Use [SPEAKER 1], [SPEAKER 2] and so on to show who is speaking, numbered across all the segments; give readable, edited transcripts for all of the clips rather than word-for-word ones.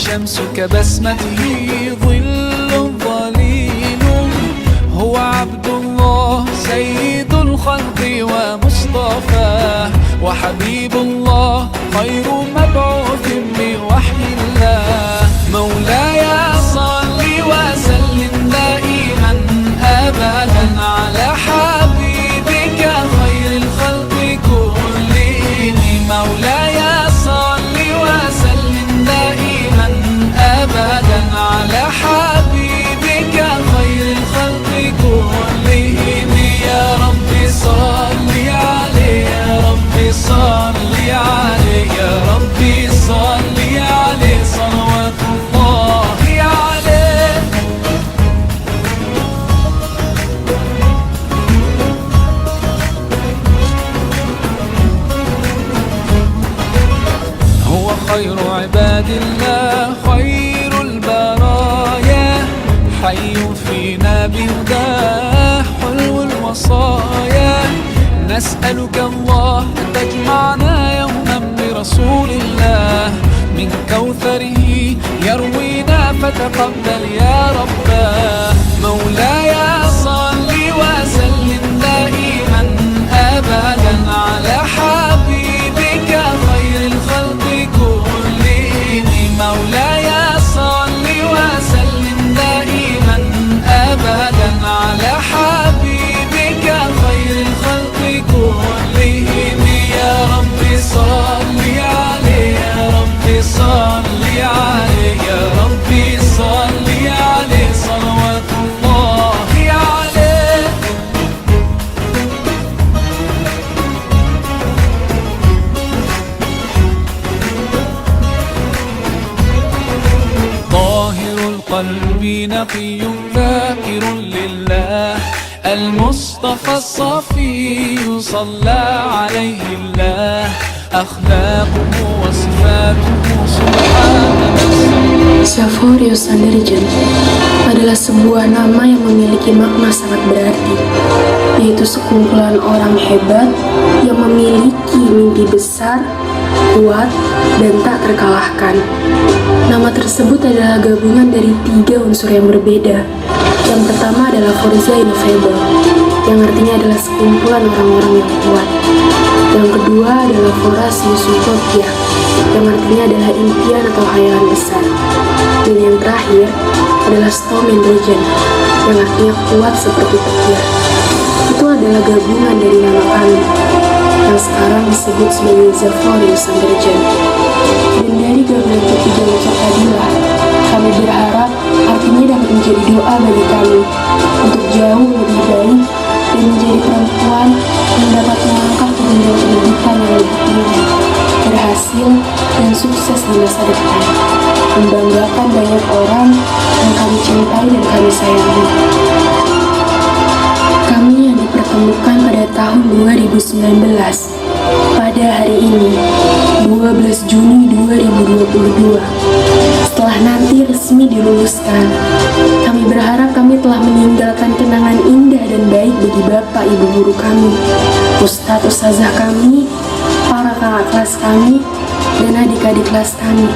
[SPEAKER 1] الشمس كبسمته ظل ظليل هو عبد الله سيد الخلق ومصطفاه وحبيب الله خير مبعوث بوحي الله مولاي صل وسلم دائما أبدا على حبيبك خير الخلق كلهم مولاي صل وسلم دائما أبدا على حبيبك خير الخلق كلهم يا رب صل عليه يا رب صل عليه يا رب صل عليه صلوات الله عليه هو خير عباد الله خير البرايا حي فينا بهداه حلو الوصايا نسألك الله أن تجمعنا يوما برسول الله من كوثره يروينا فتقبل يا رباه مولاي صل وسلم دائما أبدا على حبيبك خير الخلق كلهم مولاي صل وسلم دائما أبدا على حبيبك خير الخلق كلهم يا رب صل عليه يا رب صل عليه يا رب صل عليه صلوات الله عليه طاهر القلب نقي ذاكر لله المصطفى الصفي صلى عليه الله أخلاقه وصفاته سبحان
[SPEAKER 2] Xavorius Anderjan adalah sebuah nama yang memiliki makna sangat berarti, yaitu sekumpulan orang hebat yang memiliki mimpi besar, kuat, dan tak terkalahkan. Nama tersebut adalah gabungan dari 3 unsur yang berbeda. Yang pertama adalah Forza Innovable, yang artinya adalah sekumpulan orang-orang yang kuat. Yang kedua adalah Forasius Utopia, yang artinya adalah impian atau hayalan besar. Dan yang terakhir adalah Storm and Legend, yang artinya kuat seperti petir. Itu adalah gabungan dari nama kami, yang sekarang disebut sebagai Xavorius Anderjan. Dan dari gabungan ketiga unsur tadilah, kami berharap artinya dapat menjadi doa bagi kami untuk jauh lebih baik dan menjadi perempuan yang dapat melangkah ke jenjang pendidikan yang lebih tinggi, berhasil dan sukses di masa depan, membanggakan banyak orang yang kami cintai dan kami sayangi. Kami yang dipertemukan pada tahun 2019 pada hari ini, 12 Juni 2022. Setelah nanti resmi diluluskan, kami berharap kami telah meninggalkan kenangan indah dan baik bagi Bapak Ibu guru kami, Ustadz Ustazah kami, para kakak kelas kami, dan adik-adik kelas kami.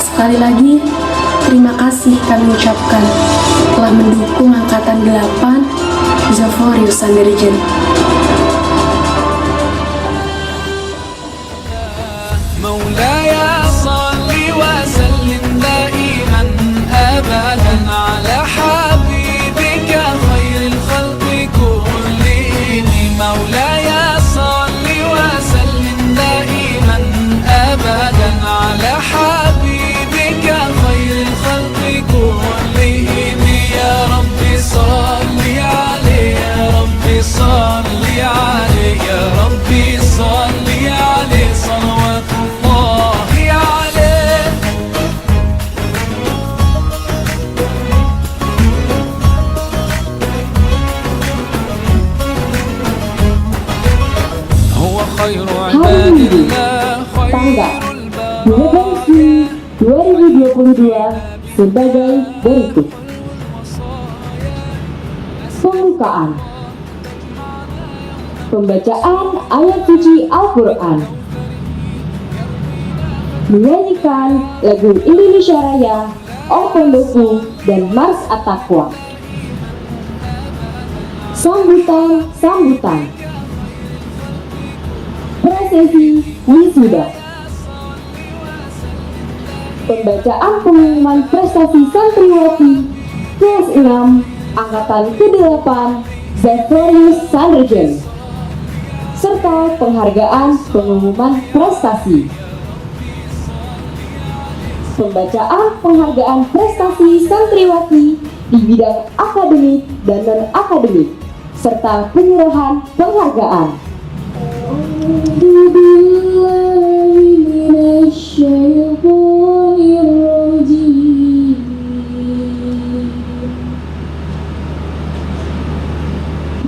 [SPEAKER 2] Sekali lagi, terima kasih kami ucapkan telah mendukung Angkatan 8 Xavorius Anderjan.
[SPEAKER 1] مولاي صل وسلم دائما أبدا على حبيبك خير الخلق كلهم مولاي صل وسلم دائما أبدا على حبيبك خير الخلق كلهم يا رب صل عليه يا رب صل عليه يا رب صل عليه صلوات الله عليه هو خير عباد الله خير
[SPEAKER 3] Diredaksi 2022 sebagai berikut. Pembukaan. Pembacaan ayat suci Al-Quran. menyanyikan lagu Indonesia Raya, Opendoku, dan Mars At-Taqwa. Sambutan prosesi wisuda. Pembacaan pengumuman prestasi santriwati kelas 6 angkatan ke-8 Zeforius Sanderjen serta penghargaan pengumuman prestasi. Pembacaan penghargaan prestasi santriwati di bidang akademik dan non-akademik serta penyerahan penghargaan.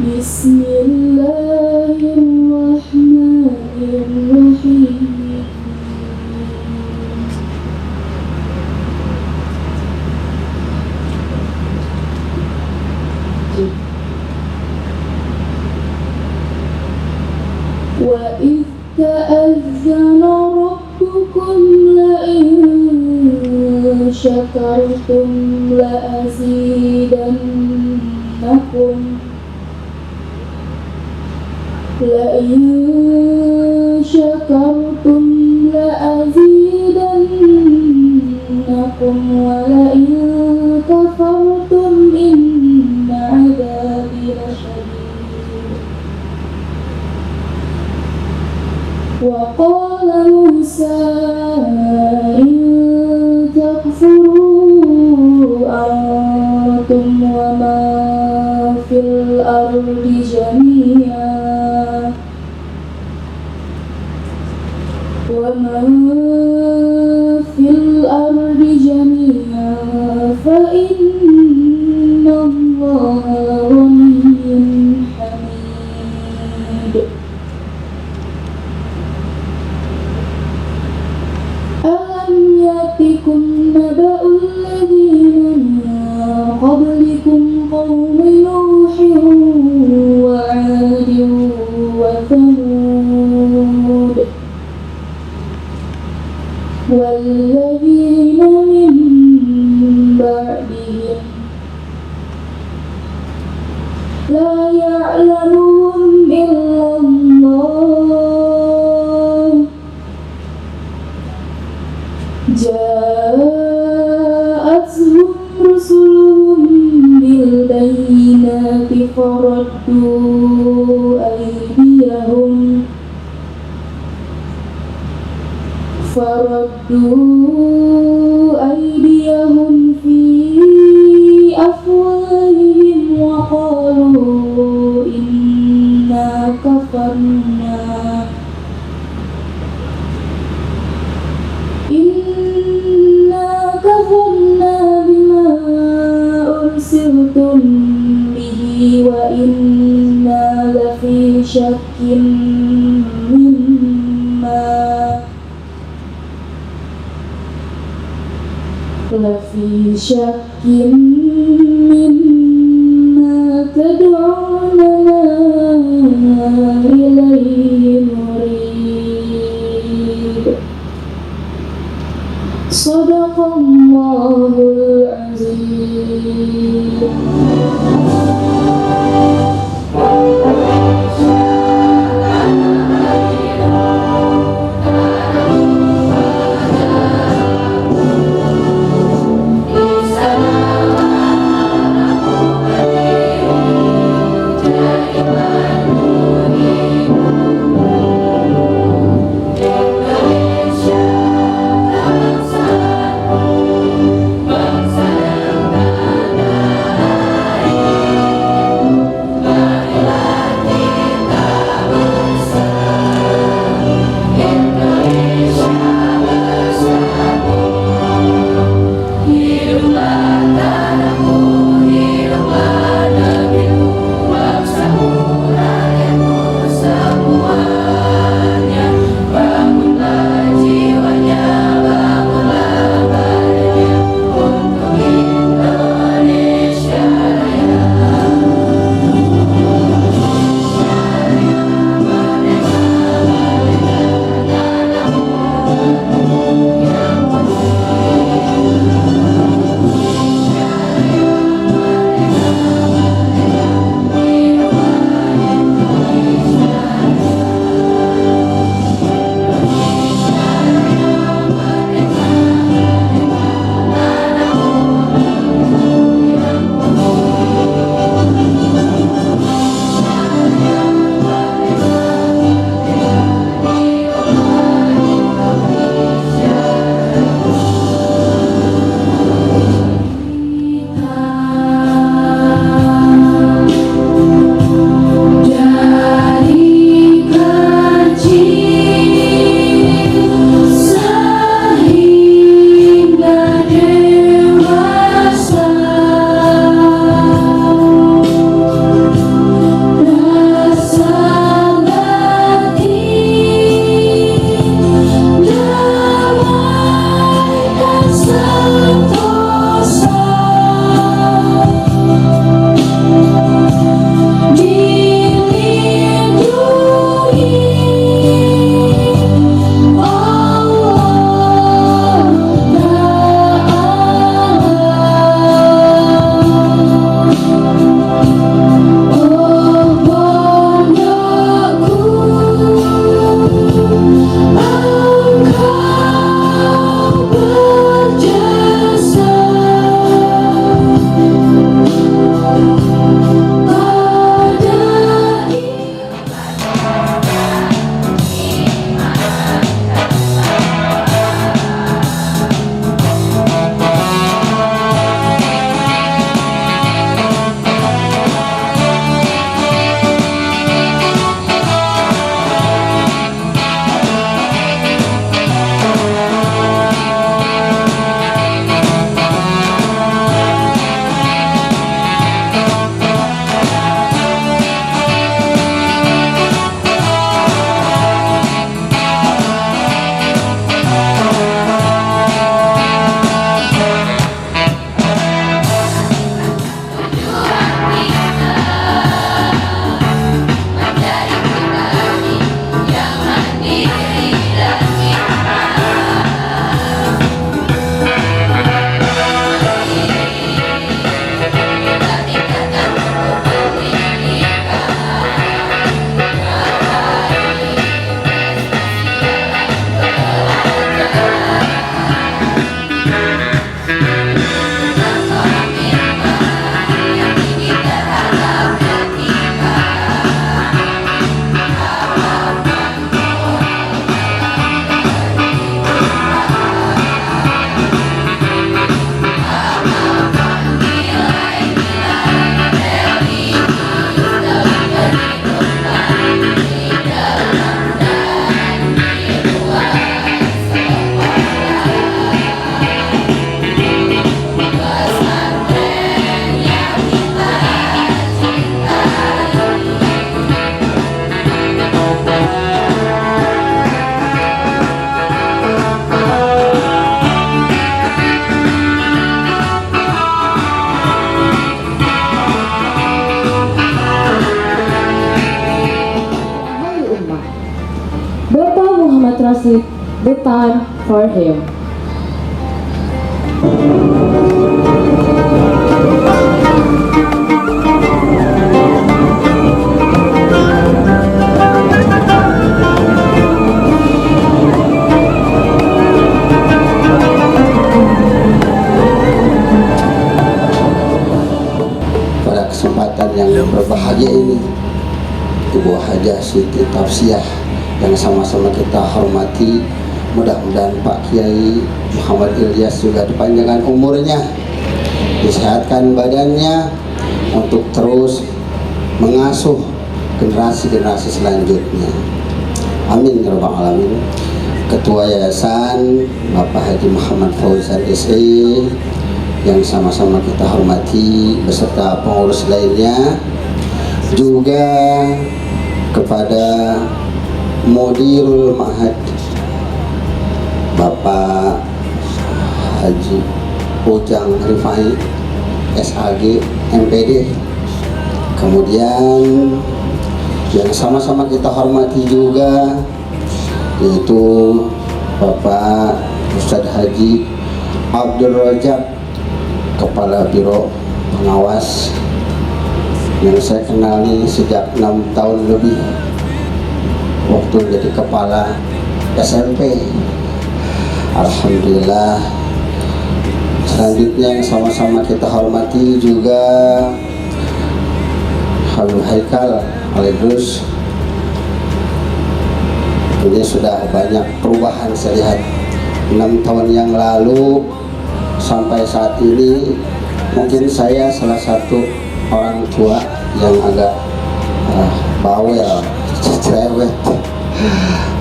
[SPEAKER 2] Bismillahirrahmanirrahim. وَإِذْ تَأَذَّنَ رَبُّكُمْ لَئِن شَكَرْتُمْ لَأَزِيدَنَّكُمْ وَلَئِن كَفَرْتُمْ إِنَّ عَذَابِي لَشَدِيدٌ وَقَالَ مُوسَى إِن تَكْفُرُوا أَنْتُمْ وَمَن فِي الْأَرْضِ جميعا فإن الله غني حميد ألم يأتكم نبأ الذين من قبلكم قوم نوح وعاد وثمود والذين من بعدهم لا يعلمهم إلا الله جاءتهم رسلهم بالبينات فردوا أيديهم في أفواههم وقالوا إنا كفرنا بما أرسلتم به وإنا لفي شك مما تدعوننا إليه مريب صدق الله العظيم.
[SPEAKER 1] Di sana
[SPEAKER 3] Rashid the time for him.
[SPEAKER 4] Pada kesempatan yang berbahagia ini, Ibu Hajah Siti Tafsiyah yang sama-sama kita hormati, mudah-mudahan Pak Kiai Muhammad Ilyas juga dipanjangkan umurnya, disehatkan badannya untuk terus mengasuh generasi-generasi selanjutnya. Amin ya rabbal alamin. Ketua Yayasan Bapak Haji Muhammad Fauzan SE yang sama-sama kita hormati beserta pengurus lainnya, juga kepada Mudirul Ma'had Bapak Haji Ujang Rifai SAG MPD, kemudian yang sama-sama kita hormati juga yaitu Bapak Ustadz Haji Abdul Rajab, Kepala Biro Pengawas yang saya kenali sejak 6 tahun lebih waktu jadi kepala SMP. Alhamdulillah. Selanjutnya yang sama-sama kita hormati juga Habib Haikal Al-Idrus. Ini sudah banyak perubahan saya lihat 6 tahun yang lalu sampai saat ini. Mungkin saya salah satu orang tua yang agak bawel, cerewet.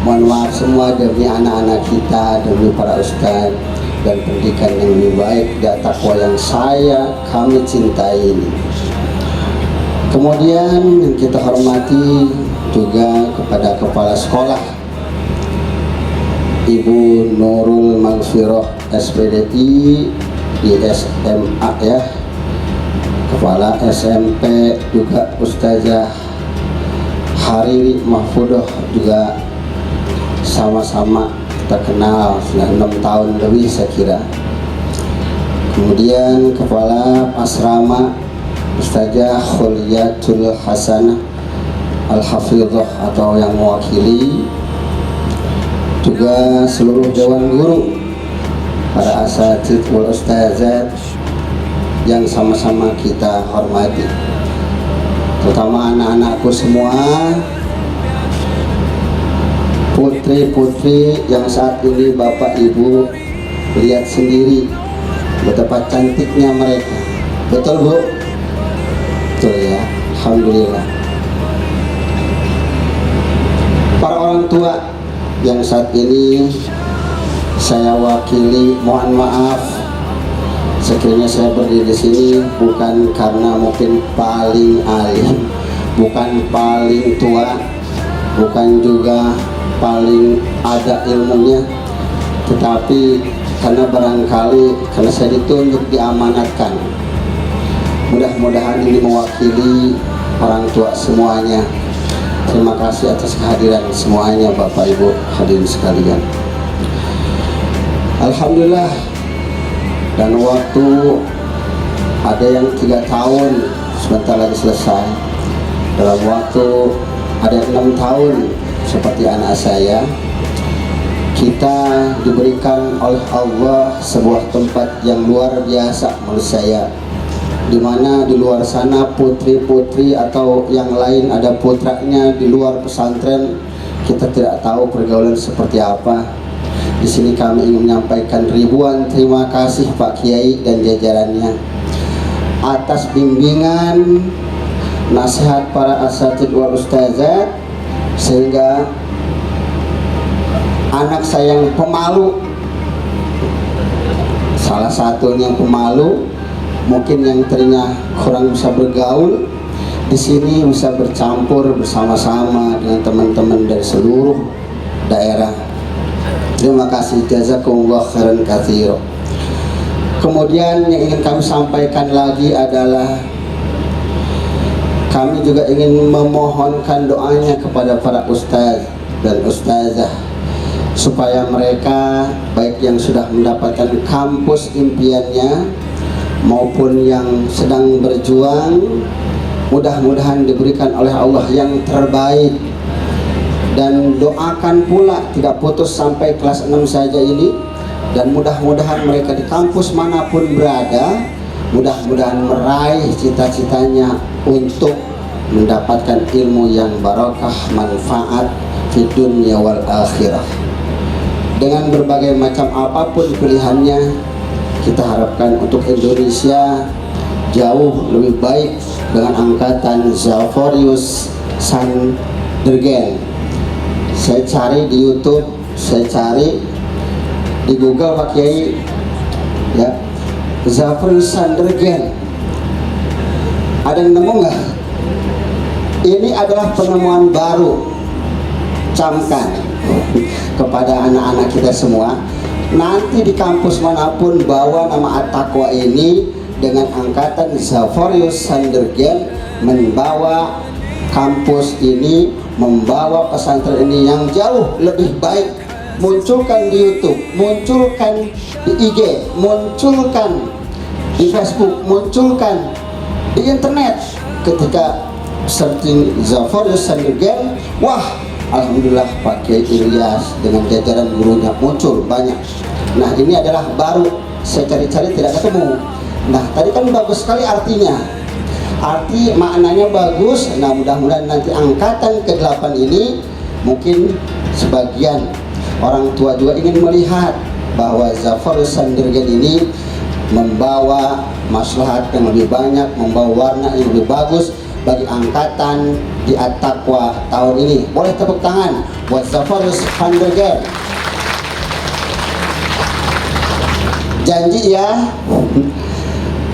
[SPEAKER 4] Mohon maaf semua demi anak-anak kita, demi para ustadz dan pendidikan yang lebih baik dan takwa yang kami cintai ini. Kemudian yang kita hormati juga kepada kepala sekolah Ibu Nurul Maghfirah SPDI di SMA ya, kepala SMP juga Ustazah Hariri Mahfudoh juga sama-sama kita kenal sudah 6 tahun lebih saya kira. Kemudian kepala asrama Ustazah Khuliyatul Hasanah Al-Hafidhah atau yang mewakili, juga seluruh dewan guru, para asatidz wal ustazat yang sama-sama kita hormati, terutama anak-anakku semua, putri-putri yang saat ini Bapak Ibu lihat sendiri betapa cantiknya mereka. Betul Bu? Betul ya, alhamdulillah. Para orang tua yang saat ini saya wakili, mohon maaf sekiranya saya berdiri di sini bukan karena mungkin paling alim, bukan paling tua, bukan juga paling ada ilmunya, tetapi karena barangkali karena saya ditunjuk, diamanatkan. Mudah-mudahan ini mewakili orang tua semuanya. Terima kasih atas kehadiran semuanya Bapak Ibu hadirin sekalian. Alhamdulillah, dan waktu ada yang 3 tahun sebentar lagi selesai, dalam waktu ada 6 tahun seperti anak saya, kita diberikan oleh Allah sebuah tempat yang luar biasa menurut saya, di mana di luar sana putri-putri atau yang lain ada putranya di luar pesantren, kita tidak tahu pergaulan seperti apa. Di sini kami ingin menyampaikan ribuan terima kasih Pak Kiai dan jajarannya atas bimbingan, nasihat para asatidz wal ustazat, sehingga anak saya yang pemalu, salah satunya yang pemalu, mungkin yang tadinya kurang bisa bergaul, di sini bisa bercampur bersama-sama dengan teman-teman dari seluruh daerah. Terima kasih, jazakumullah khairan katsira. Kemudian yang ingin kami sampaikan lagi adalah kami juga ingin memohonkan doanya kepada para ustaz dan ustazah supaya mereka baik yang sudah mendapatkan kampus impiannya maupun yang sedang berjuang, mudah-mudahan diberikan oleh Allah yang terbaik. Dan doakan pula tidak putus sampai kelas 6 saja ini, dan mudah-mudahan mereka di kampus manapun berada, mudah-mudahan meraih cita-citanya untuk mendapatkan ilmu yang barakah, manfaat di dunia wal akhirah. Dengan berbagai macam apapun pilihannya, kita harapkan untuk Indonesia jauh lebih baik dengan angkatan Zaforius Sandergen. Saya cari di YouTube, saya cari di Google Pak Kiai, ya, Zaforius Sandergen. Ada yang nemu nggak? Ini adalah penemuan baru. Camkan kepada anak-anak kita semua. Nanti di kampus manapun bawa nama At-Taqwa ini dengan angkatan Zaforius Sandergen, membawa kampus ini, membawa pesantren ini yang jauh lebih baik. Munculkan di YouTube, munculkan di IG, munculkan di Facebook, munculkan di internet. Ketika searching Zaforius Sandergen, wah, alhamdulillah Pak Kiai Ilyas dengan jajaran gurunya muncul banyak. Nah, ini adalah baru, saya cari-cari tidak ketemu. Nah, tadi kan bagus sekali artinya, arti maknanya bagus. Nah, mudah-mudahan nanti angkatan ke-8 ini mungkin sebagian orang tua juga ingin melihat bahwa Zaforius Sandergen ini membawa maslahat yang lebih banyak, membawa warna yang lebih bagus bagi angkatan di At-Taqwa tahun ini. Boleh tepuk tangan buat Zaforius Sandergen. Janji ya,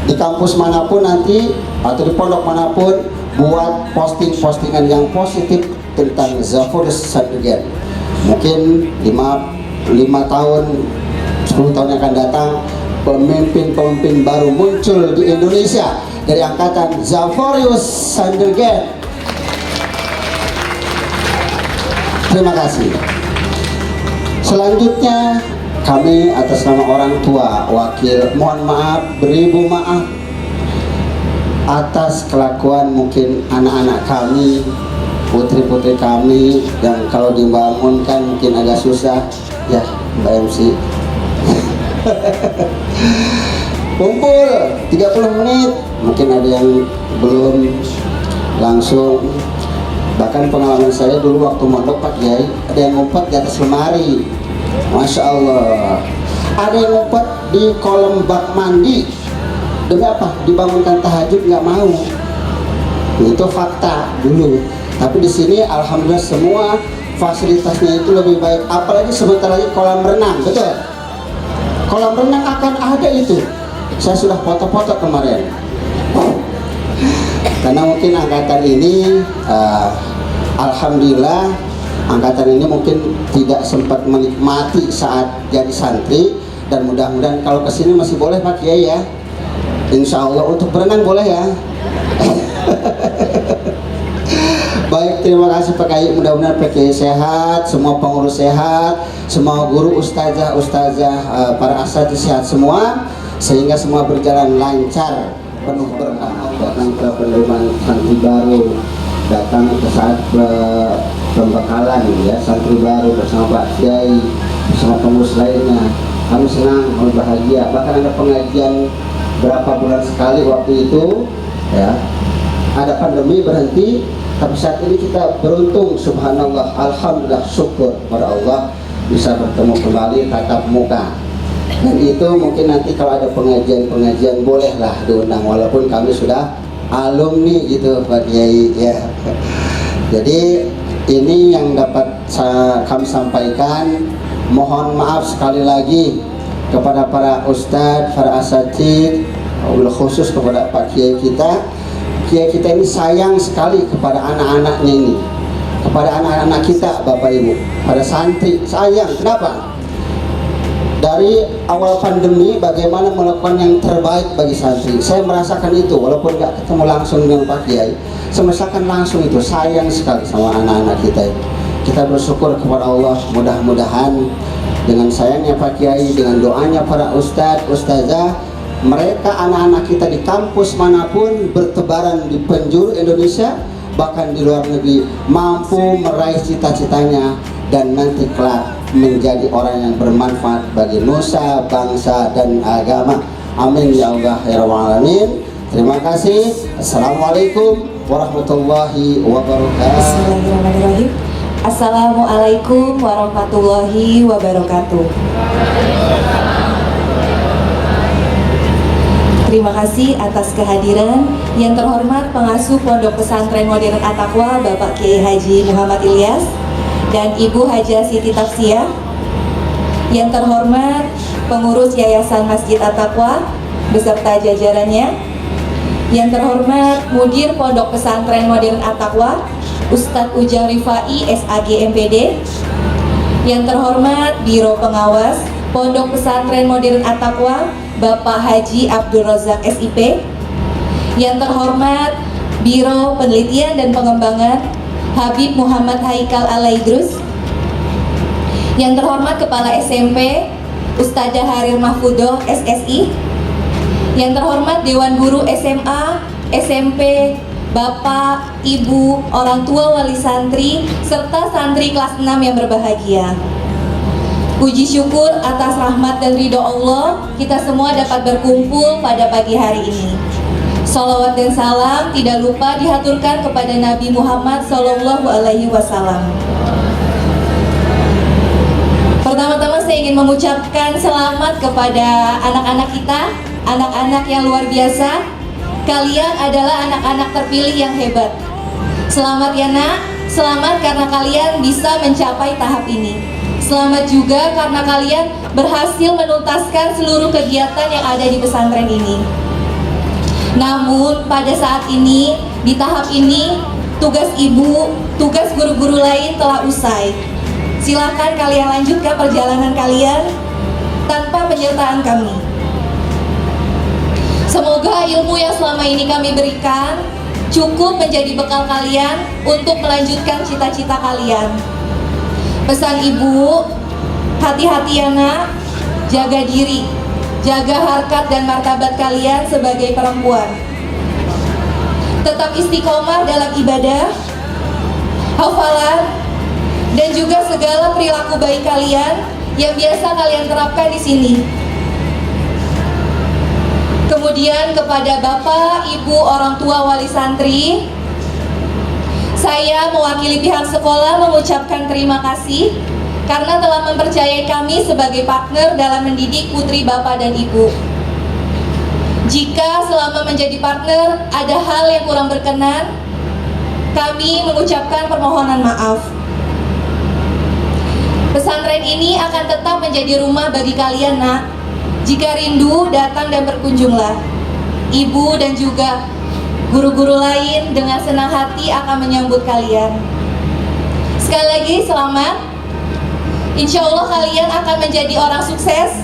[SPEAKER 4] di kampus manapun nanti atau di pondok manapun buat postingan yang positif tentang Zaforius Sandergen. Mungkin 5 tahun, 10 tahun yang akan datang, pemimpin-pemimpin baru muncul di Indonesia dari angkatan Zaforius Sandergen. Terima kasih. Selanjutnya kami atas nama orang tua wakil mohon maaf, beribu maaf atas kelakuan mungkin anak-anak kami, putri-putri kami yang kalau dibangunkan mungkin agak susah ya, Mbak MC. Kumpul 30 menit, mungkin ada yang belum langsung. Bahkan pengalaman saya dulu waktu mondok Pak Kiai, ada yang ngumpet di atas lemari, Masya Allah. Ada yang ngumpet di kolom bak mandi. Demi apa? Dibangunkan tahajud nggak mau. Itu fakta dulu. Tapi di sini alhamdulillah semua fasilitasnya itu lebih baik. Apalagi sebentar lagi kolam renang, betul? Kolam renang akan ada itu. Saya sudah foto-foto kemarin. Karena mungkin angkatan ini alhamdulillah angkatan ini mungkin tidak sempat menikmati saat jadi santri, dan mudah-mudahan kalau kesini masih boleh Pak Kiai ya, Insya Allah untuk berenang boleh ya. Baik, terima kasih Pak Kiai, mudah-mudahan Pak Kiai sehat, semua pengurus sehat, semua guru, ustazah, para asatidz sehat semua, sehingga semua berjalan lancar, penuh berkah. Datang ke penerimaan santri baru, datang ke saat pembekalan ya, santri baru bersama Pak Kiai, bersama pengurus lainnya, kami senang, kami bahagia. Bahkan ada pengajian berapa bulan sekali waktu itu ya, ada pandemi berhenti, tapi saat ini kita beruntung, subhanallah, alhamdulillah, syukur kepada Allah bisa bertemu kembali tatap muka. Dan itu mungkin nanti kalau ada pengajian bolehlah diundang, walaupun kami sudah alumni gitu Pak Kiai ya. Jadi ini yang dapat kami sampaikan. Mohon maaf sekali lagi kepada para ustadz, para asatidz, khusus kepada Pak Kiai kita. Kiai kita ini sayang sekali kepada anak-anaknya ini, kepada anak-anak kita Bapak Ibu, pada santri sayang. Kenapa? Dari awal pandemi bagaimana melakukan yang terbaik bagi santri, saya merasakan itu, walaupun nggak ketemu langsung dengan Pak Kiai, saya merasakan langsung itu, sayang sekali sama anak-anak kita ini. kita bersyukur kepada Allah, mudah-mudahan dengan sayangnya Pak Kiai, dengan doanya para ustadz, ustazah, mereka anak-anak kita di kampus manapun bertebaran di penjuru Indonesia, bahkan di luar negeri, mampu meraih cita-citanya dan nanti kelak menjadi orang yang bermanfaat bagi nusa, bangsa, dan agama. Amin ya Allah ya Rabbal Alamin. Terima kasih. Assalamualaikum warahmatullahi wabarakatuh.
[SPEAKER 5] Bismillahirrahmanirrahim. Assalamualaikum warahmatullahi wabarakatuh. Terima kasih atas kehadiran yang terhormat pengasuh Pondok Pesantren Modern At-Taqwa Bapak Kiai Haji Muhammad Ilyas dan Ibu Haja Siti Tafsiyah, yang terhormat pengurus Yayasan Masjid At-Taqwa beserta jajarannya, yang terhormat Mudir Pondok Pesantren Modern At-Taqwa Ustadz Ujang Rifai SAG MPD, yang terhormat Biro Pengawas Pondok Pesantren Modern At-Taqwa Bapak Haji Abdul Razak SIP, yang terhormat Biro Penelitian dan Pengembangan Habib Muhammad Haikal Alaidrus, yang terhormat Kepala SMP Ustadzah Harir Mahfudoh SSI, yang terhormat Dewan Guru SMA, SMP, Bapak, Ibu, orang tua wali santri, serta santri kelas 6 yang berbahagia. Puji syukur atas rahmat dan ridho Allah, kita semua dapat berkumpul pada pagi hari ini. Salawat dan salam tidak lupa dihaturkan kepada Nabi Muhammad SAW. Pertama-tama saya ingin mengucapkan selamat kepada anak-anak kita, anak-anak yang luar biasa. Kalian adalah anak-anak terpilih yang hebat. Selamat ya nak, selamat karena kalian bisa mencapai tahap ini. Selamat juga karena kalian berhasil menuntaskan seluruh kegiatan yang ada di pesantren ini. Namun pada saat ini, di tahap ini, tugas ibu, tugas guru-guru lain telah usai. Silahkan kalian lanjutkan perjalanan kalian tanpa penyertaan kami. Semoga ilmu yang selama ini kami berikan cukup menjadi bekal kalian untuk melanjutkan cita-cita kalian. Pesan ibu, hati-hati ya nak, jaga diri, jaga harkat dan martabat kalian sebagai perempuan. Tetap istiqomah dalam ibadah, hafalan, dan juga segala perilaku baik kalian yang biasa kalian terapkan di sini. Kemudian kepada Bapak, Ibu, orang tua wali santri, saya mewakili pihak sekolah mengucapkan terima kasih karena telah mempercayai kami sebagai partner dalam mendidik putri Bapak dan Ibu. Jika selama menjadi partner ada hal yang kurang berkenan, kami mengucapkan permohonan maaf. Pesantren ini akan tetap menjadi rumah bagi kalian nak. Jika rindu, datang dan berkunjunglah. Ibu dan juga guru-guru lain dengan senang hati akan menyambut kalian. Sekali lagi selamat. Insya Allah kalian akan menjadi orang sukses,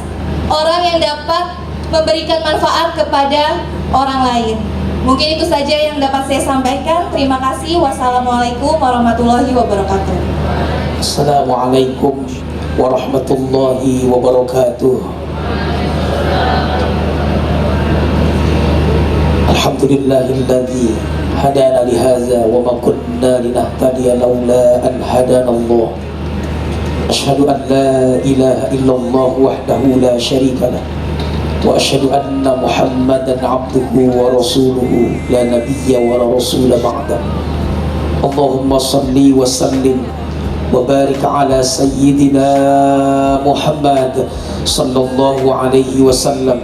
[SPEAKER 5] orang yang dapat memberikan manfaat kepada orang lain. Mungkin itu saja yang dapat saya sampaikan. Terima kasih. Wassalamualaikum warahmatullahi wabarakatuh.
[SPEAKER 6] Assalamualaikum warahmatullahi wabarakatuh. Alhamdulillahilladzi hadana lihaza wa ma kunna linahtadiya laula an hadana Allah. Asyhadu an la ilaha illallah wahdahu la syarika lah wa asyhadu anna Muhammadan abduhu wa rasuluhu la nabiyya wa la rasula ba'da. Allahumma salli wa sallim wa barik ala sayyidina Muhammad sallallahu alaihi wasallam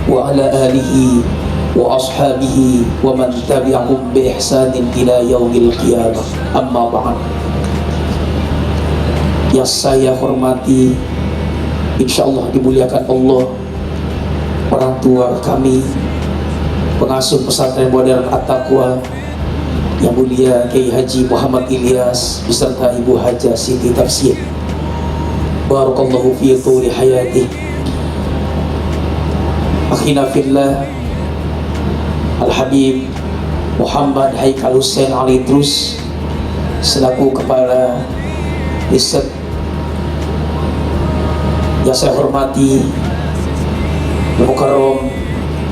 [SPEAKER 6] wa ala alihi wa ashabihi wa man tabi'ahum bi ihsanin ila yaumil qiyamah. Amma ba'd. Yang saya hormati, insyaallah dimuliakan Allah, orang tua kami, pengasuh pesantren modern At-Taqwa yang mulia Kiai Haji Muhammad Ilyas beserta Ibu Haja Siti Tafsiyah. Barakallahu fi tuli hayati. Akhina fillah Al-Habib Muhammad Haikal Hussein Alaidrus selaku Kepala Riset yang saya hormati Mukarram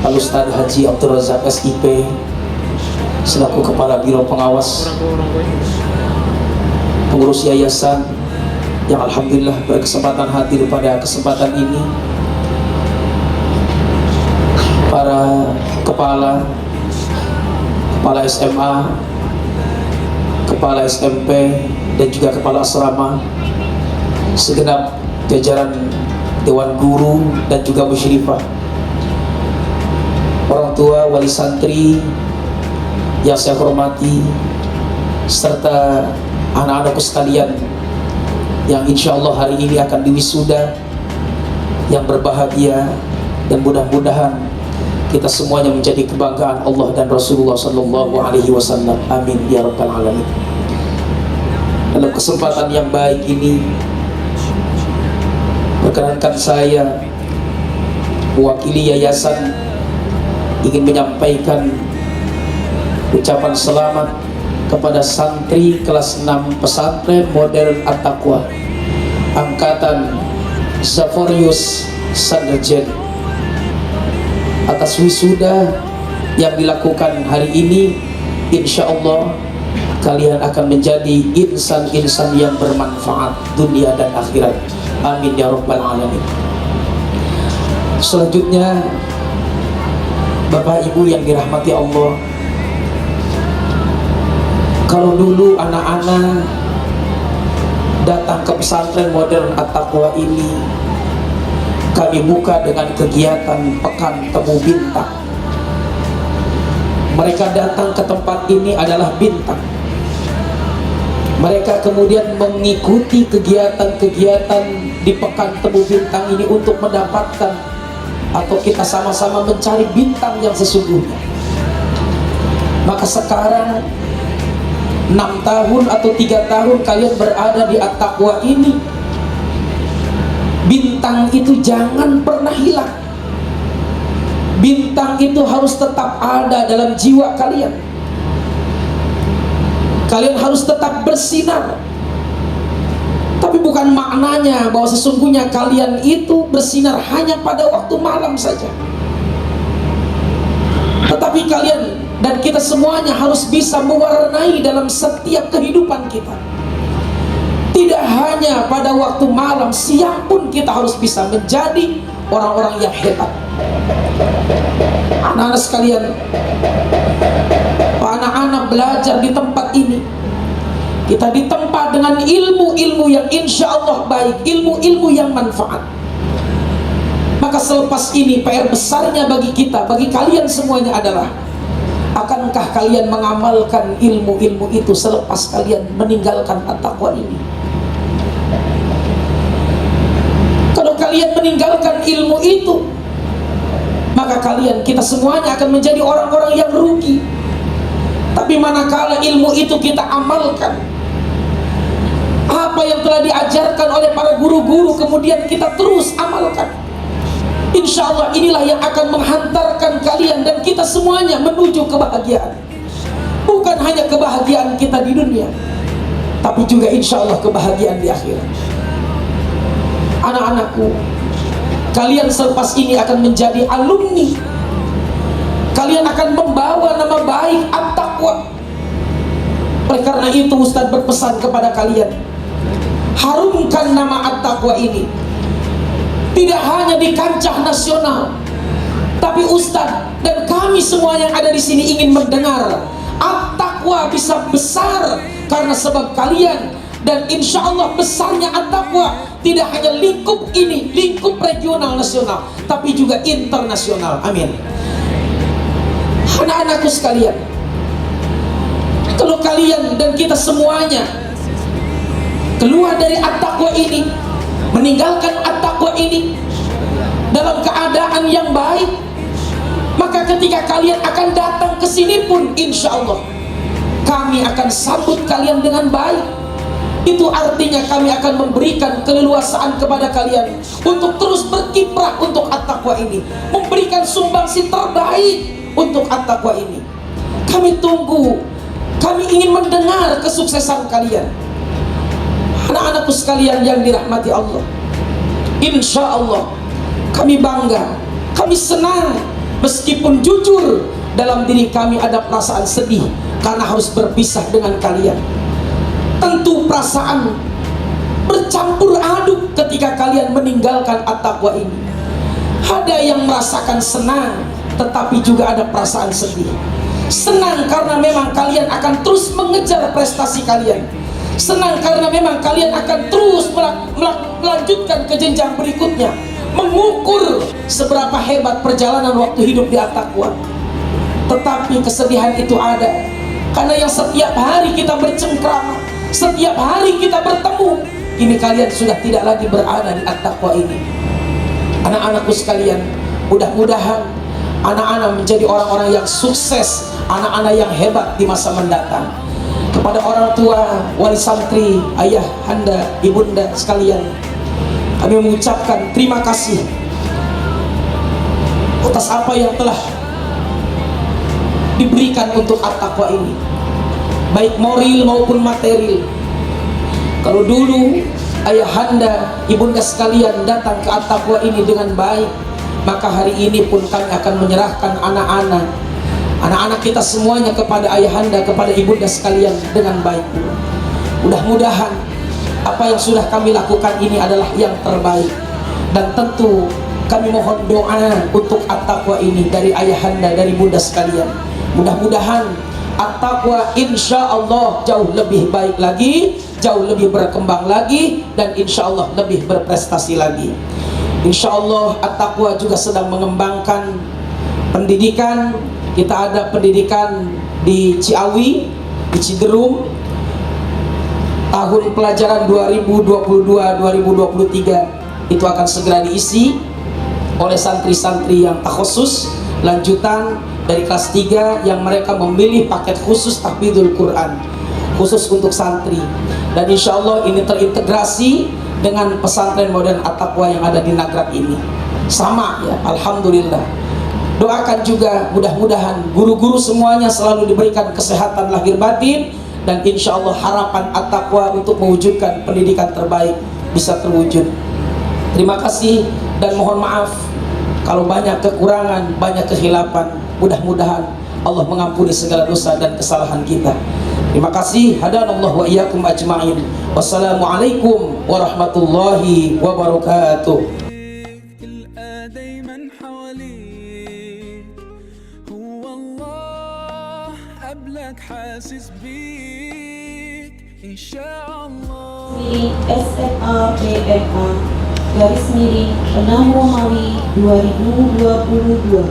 [SPEAKER 6] Al-Ustaz Haji Abdul Razak SIP selaku Kepala Biro Pengawas, pengurus yayasan yang alhamdulillah berkesempatan hadir pada kesempatan ini, para kepala SMA, kepala SMP, dan juga kepala asrama, segenap jajaran Dewan Guru dan juga musyrifah, orang tua, wali santri yang saya hormati, serta anak-anakku sekalian yang insya Allah hari ini akan diwisuda, yang berbahagia, dan mudah-mudahan kita semuanya menjadi kebanggaan Allah dan Rasulullah Sallallahu Alaihi Wasallam. Amin ya Rabbal Alamin. Dalam kesempatan yang baik ini, perkenankan saya mewakili yayasan ingin menyampaikan ucapan selamat kepada santri kelas 6 Pesantren Modern At-Taqwa angkatan Zaforius Sanderjen atas wisuda yang dilakukan hari ini. Insya Allah kalian akan menjadi insan-insan yang bermanfaat dunia dan akhirat. Amin ya Rabbal Alamin. Selanjutnya, Bapak Ibu yang dirahmati Allah, kalau dulu anak-anak datang ke Pesantren Modern At-Taqwa ini, kami buka dengan kegiatan Pekan Temu Bintang. Mereka datang ke tempat ini adalah bintang. Mereka kemudian mengikuti kegiatan-kegiatan di Pekan Temu Bintang ini untuk mendapatkan atau kita sama-sama mencari bintang yang sesungguhnya. Maka sekarang 6 tahun atau 3 tahun kalian berada di At-Taqwa ini, bintang itu jangan pernah hilang. Bintang itu harus tetap ada dalam jiwa kalian. Kalian harus tetap bersinar. Tapi bukan maknanya bahwa sesungguhnya kalian itu bersinar hanya pada waktu malam saja. Tetapi kalian dan kita semuanya harus bisa mewarnai dalam setiap kehidupan kita. Tidak hanya pada waktu malam, siang pun kita harus bisa menjadi orang-orang yang hebat. Anak-anak sekalian, anak-anak belajar di tempat ini, kita ditempa dengan ilmu-ilmu yang insya Allah baik, ilmu-ilmu yang manfaat. Maka selepas ini PR besarnya bagi kita, bagi kalian semuanya adalah, akankah kalian mengamalkan ilmu-ilmu itu selepas kalian meninggalkan At-Taqwa ini? Kalau kalian meninggalkan ilmu itu, maka kalian, kita semuanya akan menjadi orang-orang yang rugi. Tapi manakala ilmu itu kita amalkan, apa yang telah diajarkan oleh para guru-guru kemudian kita terus amalkan, insya Allah inilah yang akan menghantarkan kalian dan kita semuanya menuju kebahagiaan. Bukan hanya kebahagiaan kita di dunia, tapi juga insya Allah kebahagiaan di akhirat. Anak-anakku, kalian selepas ini akan menjadi alumni. Kalian akan membawa nama baik At-Taqwa. Oleh karena itu Ustadz berpesan kepada kalian, harumkan nama At-Taqwa ini. Tidak hanya di kancah nasional, tapi Ustadz dan kami semua yang ada di sini ingin mendengar At-Taqwa bisa besar karena sebab kalian. Dan insya Allah besarnya At-Taqwa tidak hanya lingkup ini, lingkup regional nasional, tapi juga internasional. Amin. Anak-anakku sekalian, kalau kalian dan kita semuanya keluar dari At-Taqwa ini, meninggalkan At-Taqwa ini dalam keadaan yang baik, maka ketika kalian akan datang ke sini pun insya Allah kami akan sambut kalian dengan baik. Itu artinya kami akan memberikan keleluasaan kepada kalian untuk terus berkiprah untuk At-Taqwa ini, memberikan sumbangsi terbaik untuk At-Taqwa ini. Kami tunggu, kami ingin mendengar kesuksesan kalian. Anak-anakku sekalian yang dirahmati Allah, insya Allah kami bangga, kami senang, meskipun jujur dalam diri kami ada perasaan sedih karena harus berpisah dengan kalian. Tentu perasaan bercampur aduk ketika kalian meninggalkan At-Taqwa ini. Ada yang merasakan senang, tetapi juga ada perasaan sedih. Senang karena memang kalian akan terus mengejar prestasi kalian. Senang karena memang kalian akan terus melanjutkan ke jenjang berikutnya, mengukur seberapa hebat perjalanan waktu hidup di At-Taqwa. Tetapi kesedihan itu ada karena yang setiap hari kita bercengkrama, setiap hari kita bertemu, ini kalian sudah tidak lagi berada di At-Taqwa ini. Anak-anakku sekalian, mudah-mudahan anak-anak menjadi orang-orang yang sukses, anak-anak yang hebat di masa mendatang. Kepada orang tua, wali santri, ayah, anda, ibunda sekalian, kami mengucapkan terima kasih atas apa yang telah diberikan untuk At-Taqwa ini, baik moral maupun material. Kalau dulu ayahanda, ibunda sekalian datang ke At-Taqwa ini dengan baik, maka hari ini pun kami akan menyerahkan anak-anak kita semuanya kepada ayahanda, kepada ibunda sekalian dengan baik. Mudah-mudahan apa yang sudah kami lakukan ini adalah yang terbaik, dan tentu kami mohon doa untuk At-Taqwa ini dari ayahanda, dari bunda sekalian. Mudah-mudahan At-Taqwa insya Allah jauh lebih baik lagi, jauh lebih berkembang lagi, dan insya Allah lebih berprestasi lagi. Insya Allah At-Taqwa juga sedang mengembangkan pendidikan. Kita ada pendidikan di Ciawi, di Ciderum, tahun pelajaran 2022-2023 itu akan segera diisi oleh santri-santri yang takhusus lanjutan dari kelas 3 yang mereka memilih paket khusus tahfidzul Quran khusus untuk santri, dan insya Allah ini terintegrasi dengan pesantren modern At-Taqwa yang ada di Nagrak ini sama ya, alhamdulillah. Doakan juga mudah-mudahan guru-guru semuanya selalu diberikan kesehatan lahir batin, dan insya Allah harapan At-Taqwa untuk mewujudkan pendidikan terbaik bisa terwujud. Terima kasih dan mohon maaf kalau banyak kekurangan, banyak kehilapan. Mudah-mudahan Allah mengampuni segala dosa dan kesalahan kita. Terima kasih. Hadanallahu wa iyyakum ajma'in. Wassalamualaikum warahmatullahi wabarakatuh.
[SPEAKER 1] حاسس بيك إن شاء الله.
[SPEAKER 3] SMA PMA garis miring 6 Romawi 2022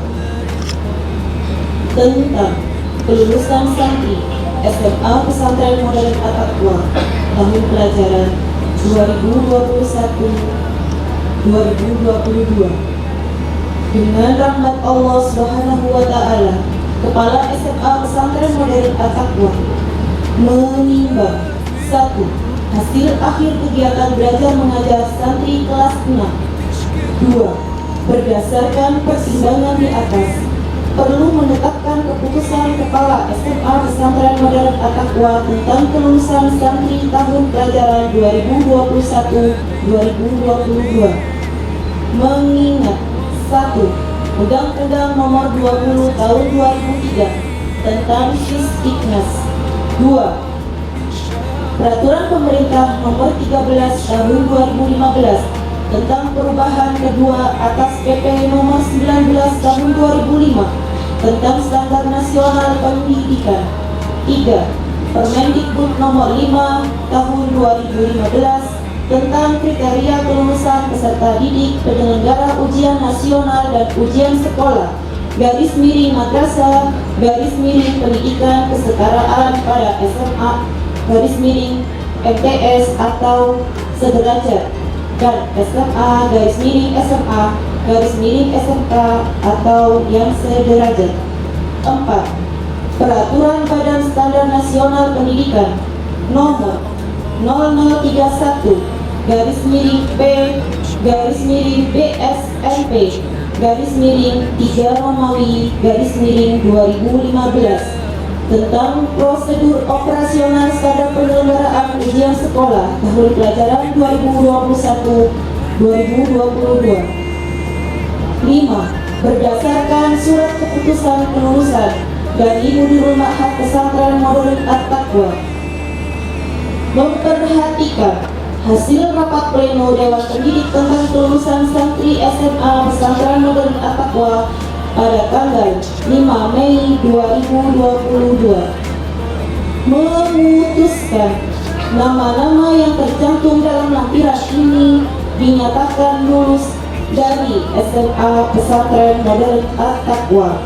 [SPEAKER 3] tentang kelulusan santri SMA Pesantren Modern At-Taqwa tahun pelajaran 2021-2022. Dengan rahmat Allah Subhanahu wa Ta'ala, Kepala SMA Pesantren Modern At-Taqwa menimbang 1. Hasil akhir kegiatan belajar mengajar santri kelas 6. 2. Berdasarkan pertimbangan di atas, perlu menetapkan keputusan Kepala SMA Pesantren Modern At-Taqwa tentang kelulusan santri tahun pelajaran 2021-2022. Mengingat 1. Undang-Undang Nomor 20 Tahun 2003 tentang Sisdiknas. 2. Peraturan Pemerintah Nomor 13 Tahun 2015 tentang perubahan kedua atas PP Nomor 19 Tahun 2005 tentang Standar Nasional Pendidikan. 3. Permendikbud Nomor 5 Tahun 2015 tentang kriteria kelulusan peserta didik penyelenggara ujian nasional dan ujian sekolah garis miring madrasah garis miring pendidikan kesetaraan pada SMA garis miring MTS atau sederajat, dan SMA garis miring SMA garis miring SMK atau yang sederajat. 4. Peraturan Badan Standar Nasional Pendidikan Nomor 0031 garis miring P garis miring BSMP garis miring 3 Romawi garis miring 2015 tentang prosedur operasional standar penyelenggaraan ujian sekolah tahun pelajaran 2021-2022. 5. Berdasarkan surat keputusan kelulusan dari Mudirul Ma'had Pesantren Modern At-Taqwa, memperhatikan hasil rapat pleno Dewan Pendidik tentang kelulusan santri SMA Pesantren Modern At-Taqwa pada tanggal 5 Mei 2022, memutuskan nama-nama yang tercantum dalam lampiran ini dinyatakan lulus dari SMA Pesantren Modern At-Taqwa,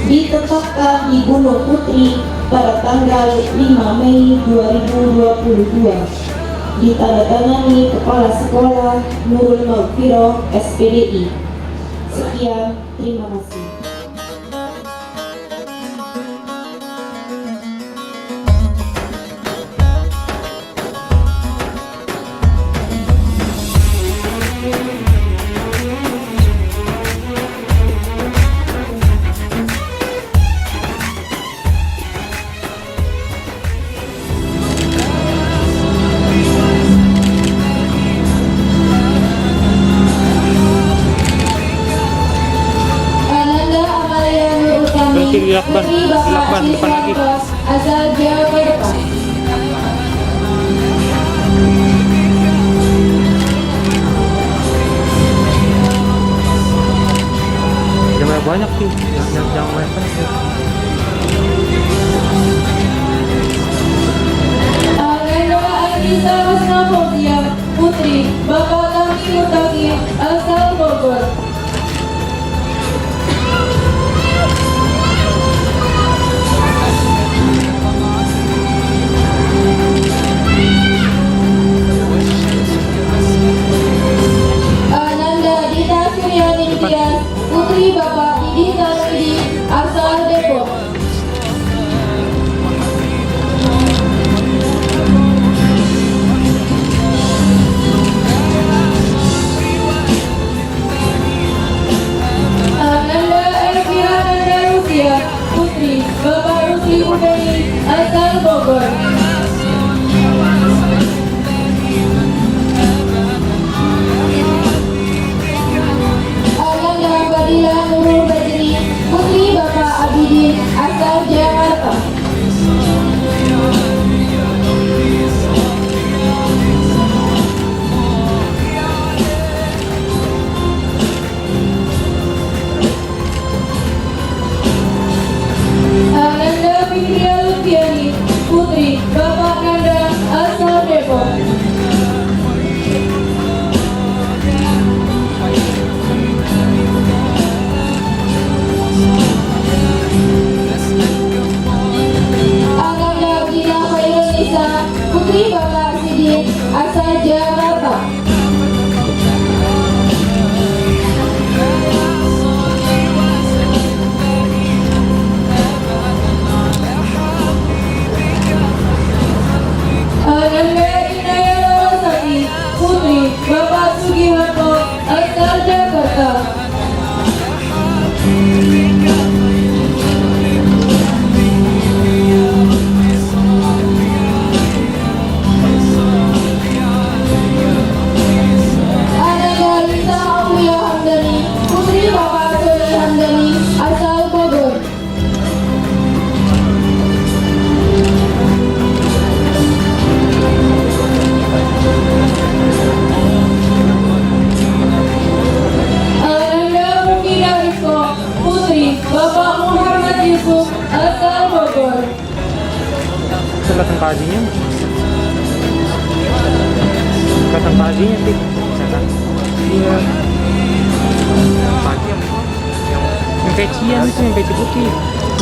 [SPEAKER 3] ditetapkan di Gunung Putri pada tanggal 5 Mei 2022, ditandatangani Kepala Sekolah Nurul Maghfirah SPDI. Sekian, terima kasih.
[SPEAKER 1] Dilakban depan lagi.
[SPEAKER 5] Asal Jakarta.
[SPEAKER 1] Jangan banyak sih, jangan banyak.
[SPEAKER 5] Ananda Anissa Wasnafodia Putri Bapak Lami Mutaki asal Bogor. Ananda Dita Suryani Tias Putri Bapak Didi Tarmidi asal Depok. Ananda Elvira Nanda Rusia Putri Bapak Rusli Umeni asal Bogor. Ananda Badila Nurul Bajri Putri Bapak Abidin asal Jakarta. Ananda Fitria Lutfiani Putri Bapak Nanda asal Depok. Ananda Gina Khairunisa Putri Bapak Sidin asal Jakarta. Ananda Inaya Rawasati Putri Bapak Sugiharto asal Jakarta. Ananda Lisa Aulia Hamdani Putri Bapak Soli Hamdani asal Bogor. Ananda Mukina Rizko Putri Bapak Muhammad Yusuf asal Bogor.
[SPEAKER 1] Kelihatan paginya. Kelihatan paginya sih. Iya. Pagi yang pecian itu, yang peci putih.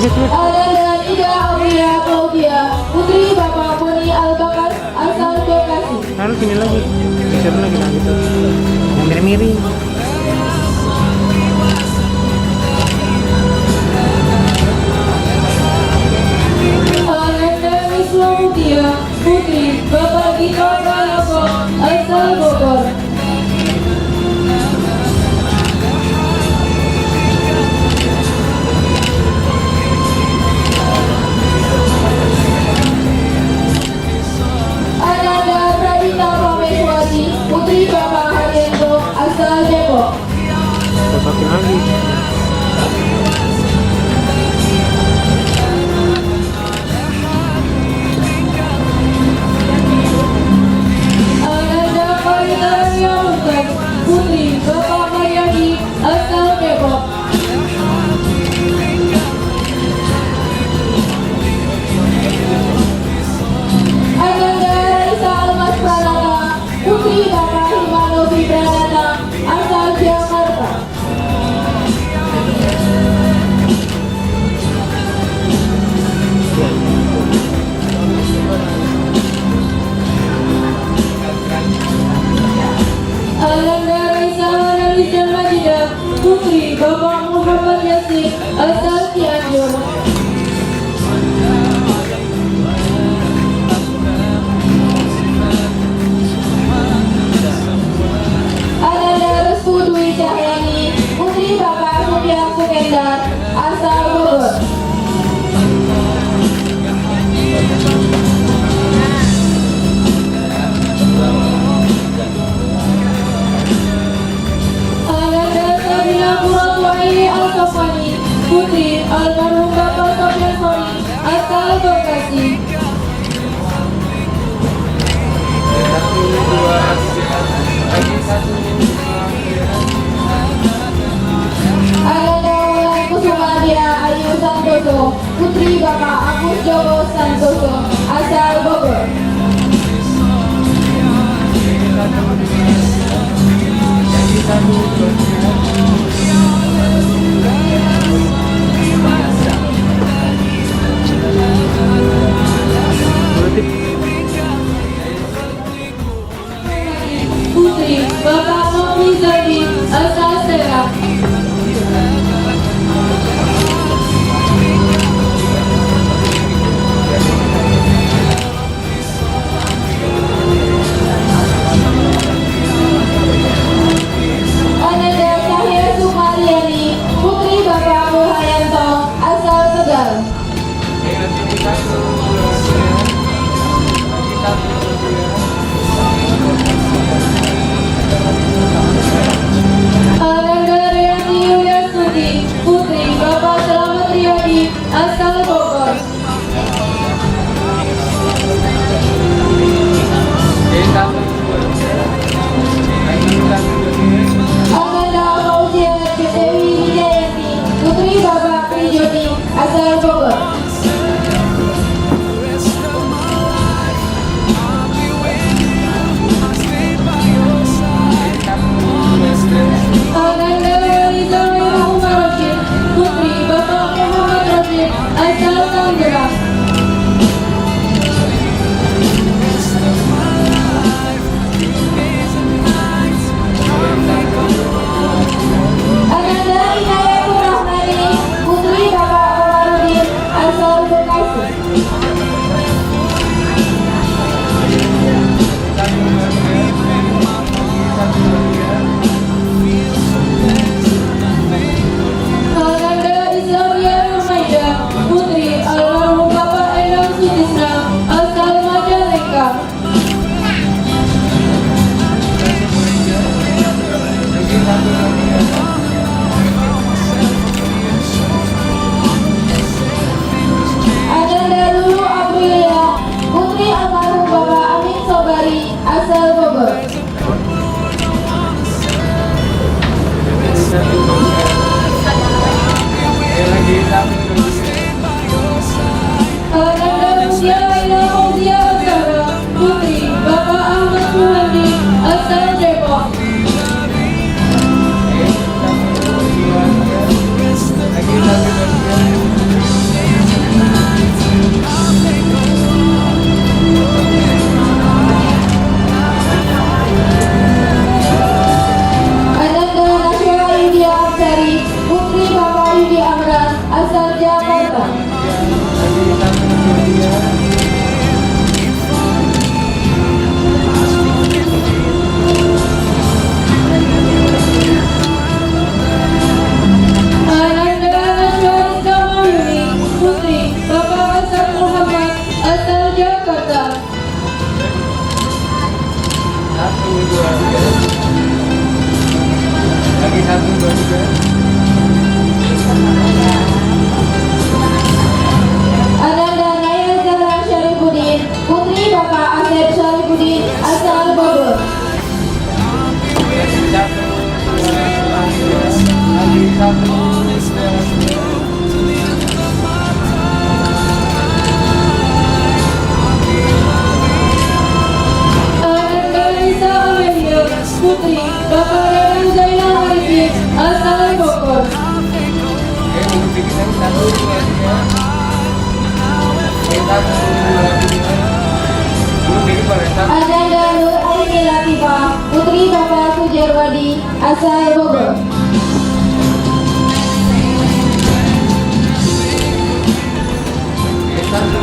[SPEAKER 1] Lihat.
[SPEAKER 5] Ananda Ida Aulia Claudia Putri Bapak Boni Al-Bakar asal Bekasi.
[SPEAKER 1] Lalu sini lagi. Bisa lagi nah gitu. Yang miring-miring.
[SPEAKER 5] Ananda Wisnudia Putri Bapak Gito Prayoko asal Bogor.
[SPEAKER 7] asal Cianjur. Ananda Restu Dwi Cahyani, putri Bapak Supian Sukendar, asal Bogor. Ananda Sabina Muratwaini Al-Sofani, putri almarhum Bapak Sofian Sori, asal Bekasi. Ananda Wulan Kusumadia Ayu Santoso, putri Bapak Agus Joko Santoso, asal Bogor. Putri Bapak Nomi Zadi, asal Serang. Ananda Cahya Sukaryani, putri Bapak Muhayanto, asal Tegal. Ananda Riyati Yuliasuti, putri Bapak Selamat Riyadi, asal Bogor. Ananda Fauzia Dewi Wijayanti, putri Bapak Prijodi, asal Bogor. Ananda Liza Umar Rashid, putri Bapak Muhammad Rashid, asal Tangerang. Ananda Inayatul Rahmani, putri Bapak Komarudin, asal Bekasi. Ananda Islamia Rumaida, putri almarhum Bapak Endang Sutisna, asal Majalengka. Ananda Lulu Aprilia, putri almarhum Bapak Amin Sobari, asal Bogor. Ananda Mutia Ina Fauzia Azhara, putri Bapak Ahmad Suhandi, asal Depok. Ananda Nashwa India Absari, putri Bapak Yudi Amran, asal Jakarta. Ananda Nashwa Rizka Mahyuni, putri Bapak Hasan Muhammad, asal Jakarta. Ananda Naya Zahra Syarifuddin, putri Bapak Asep Syarifuddin, asal Bogor. Ananda Nisa Amelia, putri Bapak Renan Zainal Arifin, asal Bogor. Ananda Nur Aini Latifah, putri Bapak Sujarwadi, asal Bogor. Ananda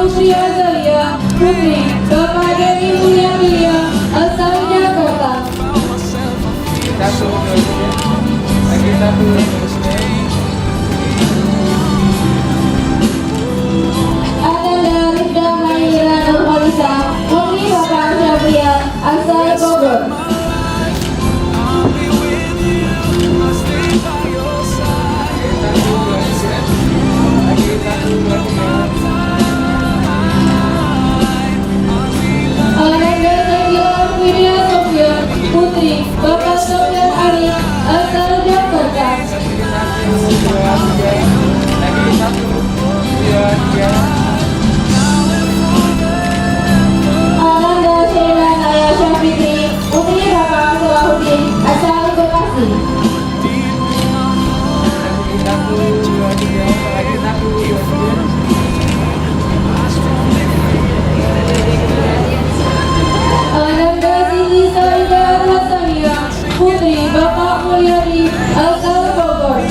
[SPEAKER 7] Usri Azalia Putri Bapak Dewi Mulyamilia asal Jakarta. Ananda Rifda Maira Nurholisa Putri Bapak Syafrian asal Bogor. Ananda Nabila Widya Sofia Putri Bapak Sofian Arif asal Jakarta. Ananda Sheila Naya Syafitri Putri Bapak Salahuddin asal Bekasi. Ananda Siti Saida Hasania Putri Bapak Mulyadi asal Bogor.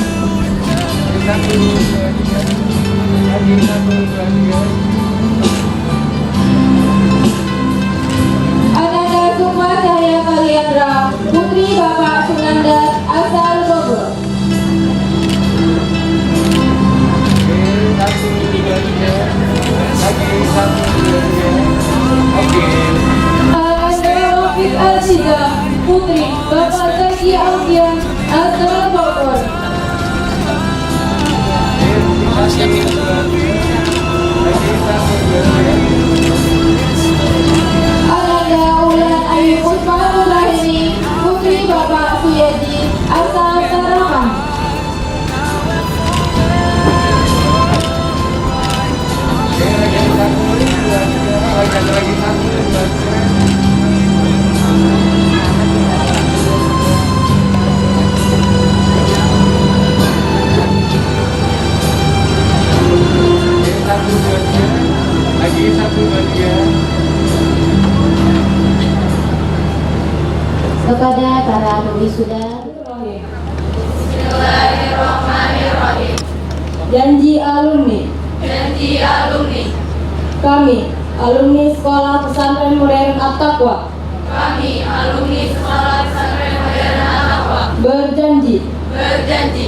[SPEAKER 7] Ananda Sukma Cahaya Kaliandra Putri Bapak Sunanda asal Bogor. Ananda Rafiq Aziza Putri Bapak Zaki Alfian asal Bogor. Ananda Ulan Ayu Puspa Nurahini Putri Bapak Suyadi asal Tarakan.
[SPEAKER 8] Kepada para wisuda,
[SPEAKER 7] Janji alumni. Kami, alumni Sekolah Pesantren Modern At-Taqwa. Berjanji. 1.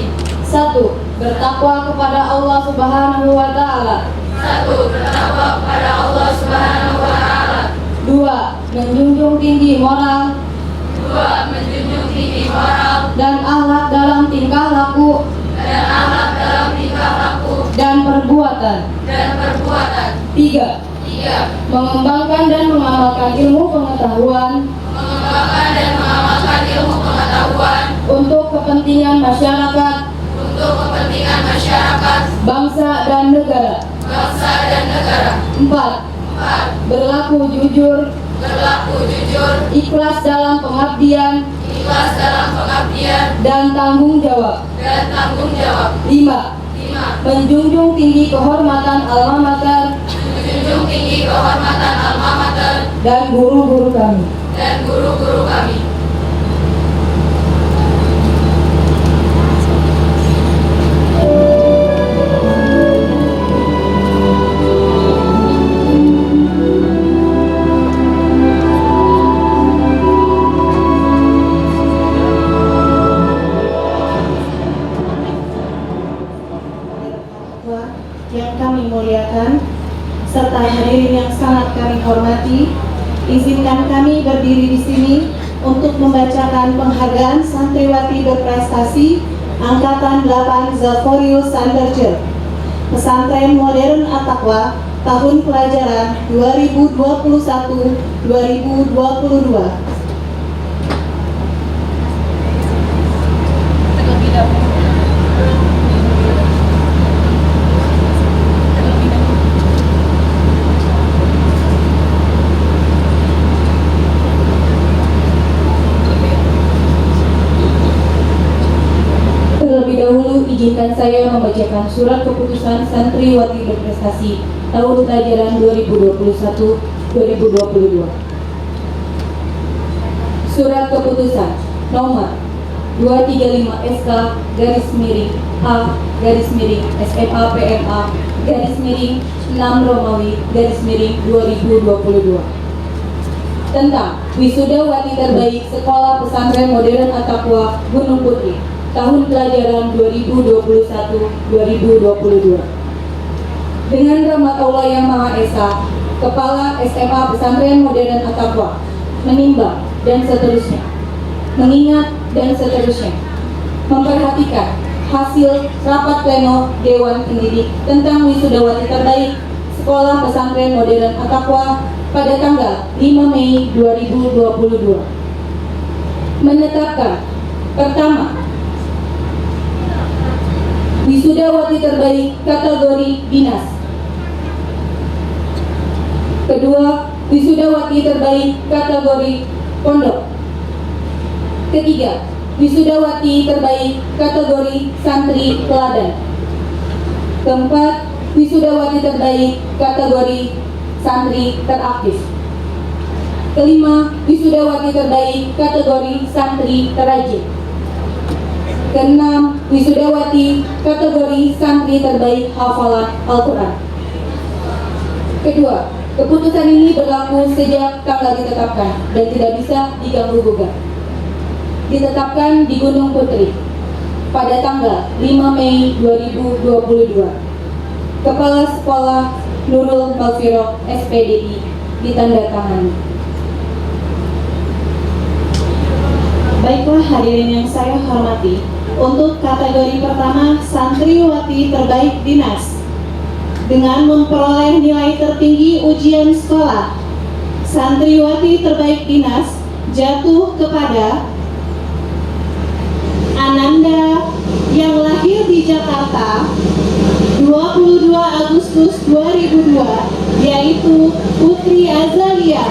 [SPEAKER 7] Bertakwa kepada Allah Subhanahu wa Ta'ala. 2. Menjunjung tinggi moral dan akhlak dalam tingkah laku dan perbuatan. 3. Mengembangkan dan mengamalkan ilmu pengetahuan untuk kepentingan masyarakat, bangsa dan negara. 4. Berlaku jujur, ikhlas dalam pengabdian, dan tanggung jawab. 5. Menjunjung tinggi kehormatan alma mater dan guru-guru kami.
[SPEAKER 9] Yang kami muliakan serta hadirin yang sangat kami hormati, izinkan kami berdiri di sini untuk membacakan penghargaan santriwati berprestasi Angkatan 8 Zaforius Sanderjer Pesantren Modern At-Taqwa tahun pelajaran 2021-2022.
[SPEAKER 7] Terlebih dahulu izinkan saya membacakan surat keputusan santriwati berprestasi tahun pelajaran 2021-2022. Surat keputusan nomor 235 SK garis miring A garis miring SMA PMA garis miring 6 Romawi garis miring 2022 tentang wisudawati terbaik Sekolah Pesantren Modern At-Taqwa Gunung Putri tahun pelajaran 2021-2022. Dengan rahmat Allah yang Maha Esa, Kepala SMA Pesantren Modern At-Taqwa menimbang dan seterusnya, mengingat dan seterusnya, memperhatikan hasil rapat pleno Dewan Pendidik tentang wisudawati terbaik Sekolah Pesantren Modern At-Taqwa pada tanggal 5 Mei 2022. Menetapkan pertama, wisudawati terbaik kategori dinas. Kedua, wisudawati terbaik kategori pondok. Ketiga, wisudawati terbaik kategori santri teladan. Keempat, wisudawati terbaik kategori santri teraktif. Kelima, wisudawati terbaik kategori santri terajin. Keenam, wisudawati kategori santri terbaik hafalan Al-Quran. Kedua, keputusan ini berlaku sejak tanggal ditetapkan dan tidak bisa diganggu-gugat. Ditetapkan di Gunung Putri pada tanggal 5 Mei 2022. Kepala Sekolah Nurul Balfiroh SPDI ditandatangani.
[SPEAKER 9] Baiklah hadirin yang saya hormati, untuk kategori pertama santriwati terbaik dinas dengan memperoleh nilai tertinggi ujian sekolah, santriwati terbaik dinas jatuh kepada Ananda yang lahir di Jakarta 22 Agustus 2002, yaitu Putri Azalia.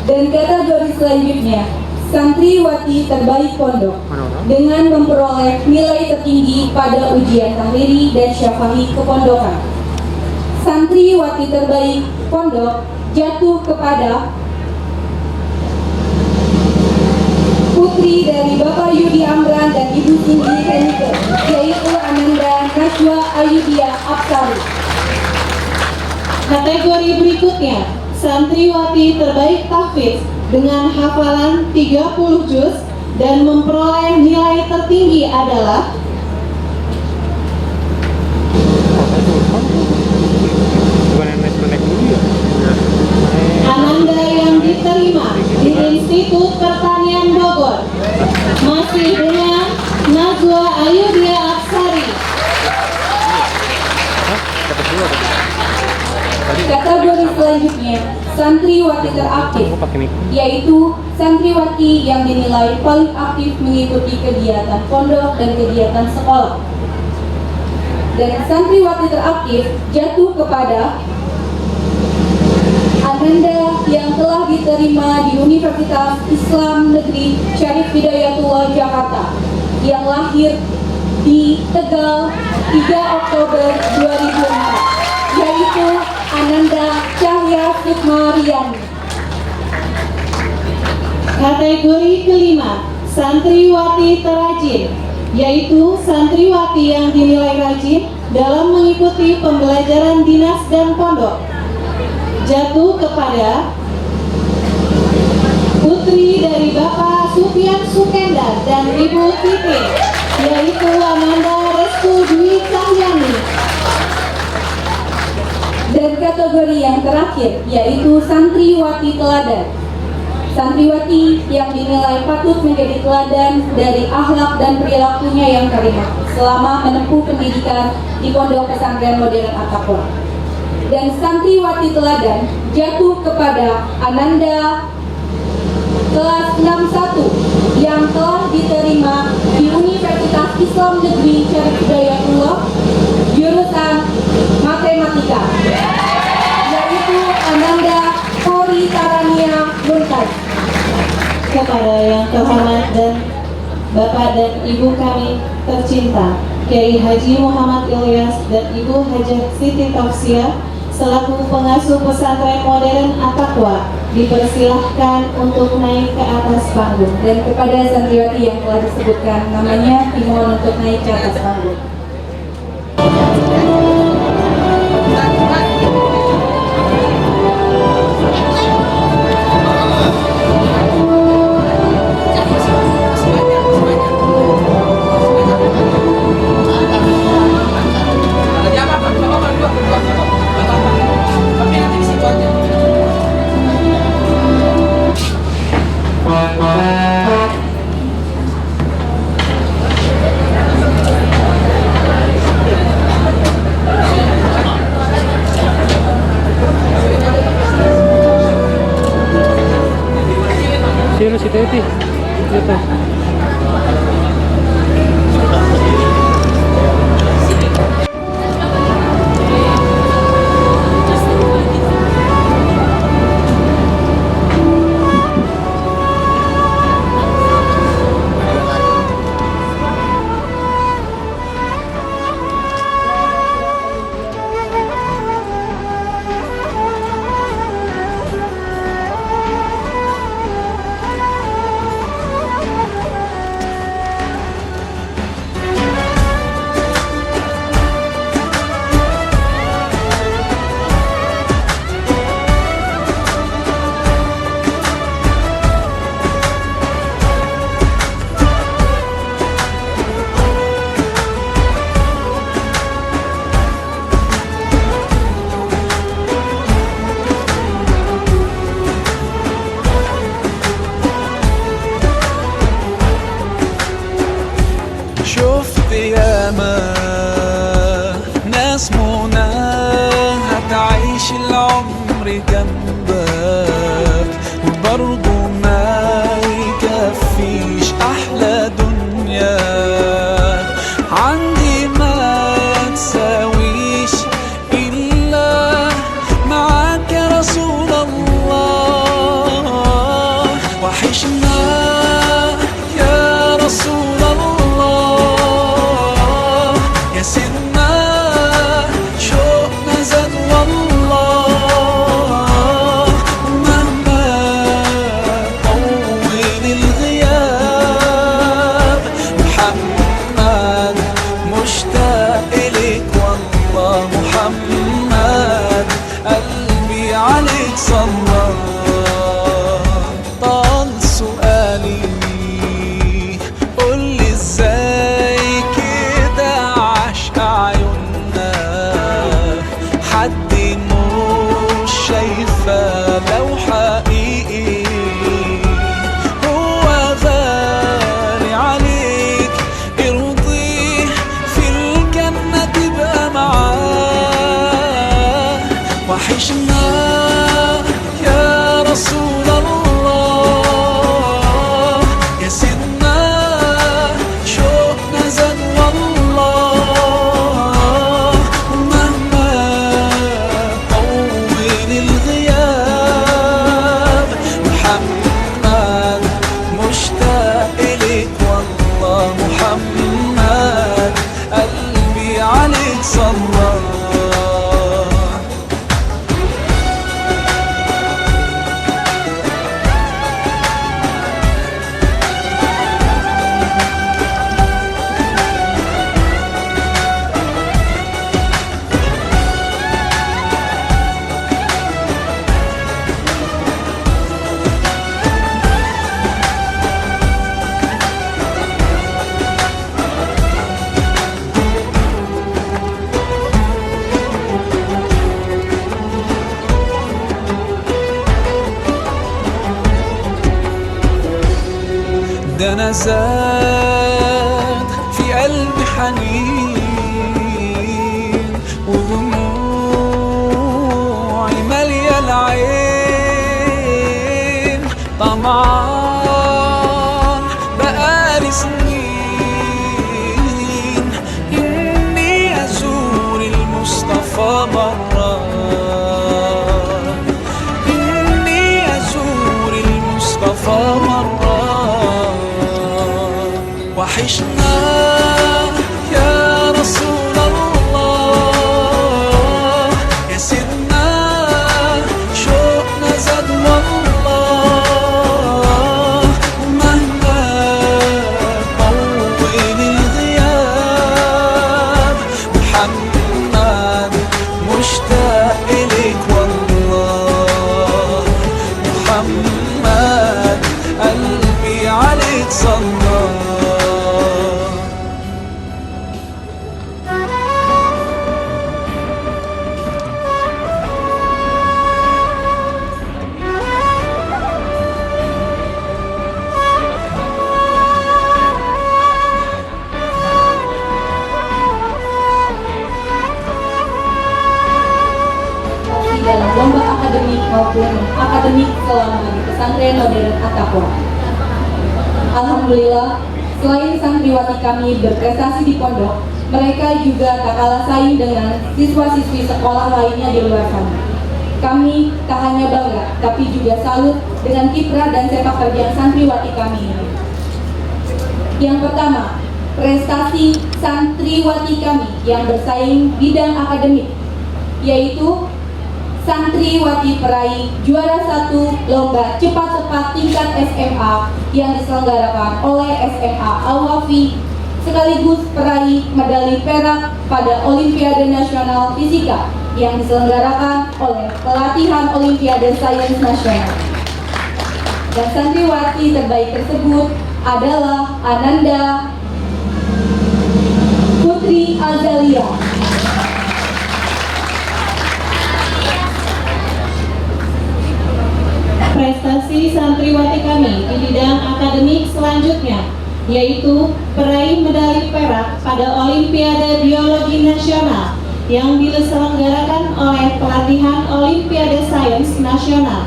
[SPEAKER 7] Dan kategori selanjutnya, santriwati terbaik pondok dengan memperoleh nilai tertinggi pada ujian tahriri dan syafa'i kepondokan. Santriwati terbaik pondok jatuh kepada putri dari Bapak Yudi Amran dan Ibu Cindy Henike, yaitu Ananda Najwa Ayudhya Apsari.
[SPEAKER 9] Kategori berikutnya, santriwati terbaik tahfiz dengan hafalan 30 juz dan memperoleh nilai tertinggi adalah Ananda yang diterima di Institut Pertanian Bogor, masih dengan Najwa Ayudhya Apsari.
[SPEAKER 7] Kategori selanjutnya, santriwati teraktif, yaitu santriwati yang dinilai paling aktif mengikuti kegiatan pondok dan kegiatan sekolah. Dan santriwati teraktif jatuh kepada Ananda yang telah diterima di Universitas Islam Negeri Syarif Hidayatullah Jakarta, yang lahir di Tegal 3 Oktober 2004, yaitu Ananda Cahya Sukmariani.
[SPEAKER 9] Kategori kelima, santriwati terajin, yaitu santriwati yang dinilai rajin dalam mengikuti pembelajaran dinas dan pondok, jatuh kepada putri dari Bapak Sufian Sukendar dan Ibu Titi, yaitu Ananda Restu Dwi Cahyani.
[SPEAKER 7] Dan kategori yang terakhir, yaitu santriwati teladan. Santriwati yang dinilai patut menjadi teladan dari akhlak dan perilakunya yang karimah selama menempuh pendidikan di Pondok Pesantren Modern At-Taqwa. Dan santriwati teladan jatuh kepada Ananda kelas 61 yang telah diterima di Universitas Islam Negeri Syarif Hidayatullah jurusan matematika, yaitu Ananda Kori Tarania Muntaj.
[SPEAKER 9] Kepada yang terhormat dan Bapak dan Ibu kami tercinta, Kiai Haji Muhammad Ilyas dan Ibu Hajah Siti Tausiah selaku pengasuh pesantren modern At-Taqwa, dipersilahkan untuk naik ke atas panggung.
[SPEAKER 7] Dan kepada santriwati yang telah disebutkan namanya dimohon untuk naik ke atas panggung.
[SPEAKER 1] Sino si Teti? Ito.
[SPEAKER 10] شفت ياما ناس منى هتعيش العمر جنبك وبرضه ما يكفيش أحلى دنيا عندي ما تساويش إلا معاك يا رسول الله وحشنا يا رسول الله يا سيدنا شوقنا زاد والله مهما طول الغياب محمد مشتاق إليك والله محمد قلبي عليك صلى طال سؤالي قولي ازاي كده عشق عيوننا حد مش شايفة لو حقيقي هو غالي عليك ارضيه في الجنة تبقى معاه وحشنا يا رسول الله يا سيدنا شوقنا زاد والله مهما طول الغياب محمد مشتاق إليك والله محمد قلبي عليك صلى ده أنا زاد في قلبي حنين ودموعي مالية العين طمعان بقالي سنين إني أزور المصطفى مرة إني أزور المصطفى مرة وحشنا يا رسول الله يا سيدنا شوقنا زاد والله
[SPEAKER 7] At-Taqwa. Alhamdulillah, selain santriwati kami berprestasi di pondok, mereka juga tak kalah saing dengan siswa-siswi sekolah lainnya di luar sana. Kami tak hanya bangga, tapi juga salut dengan kiprah dan sepak terjang santriwati kami ini. Yang pertama, prestasi santriwati kami yang bersaing bidang akademik, yaitu santriwati peraih juara 1 lomba cepat-cepat tingkat SMA yang diselenggarakan oleh SMA Al-Wafi, sekaligus peraih medali perak pada Olimpiade Nasional Fisika yang diselenggarakan oleh Pelatihan Olimpiade Sains Nasional. Dan santriwati terbaik tersebut adalah Ananda Putri Azalia.
[SPEAKER 9] Prestasi santriwati kami di bidang akademik selanjutnya yaitu peraih medali perak pada Olimpiade Biologi Nasional yang diselenggarakan oleh Pelatihan Olimpiade Sains Nasional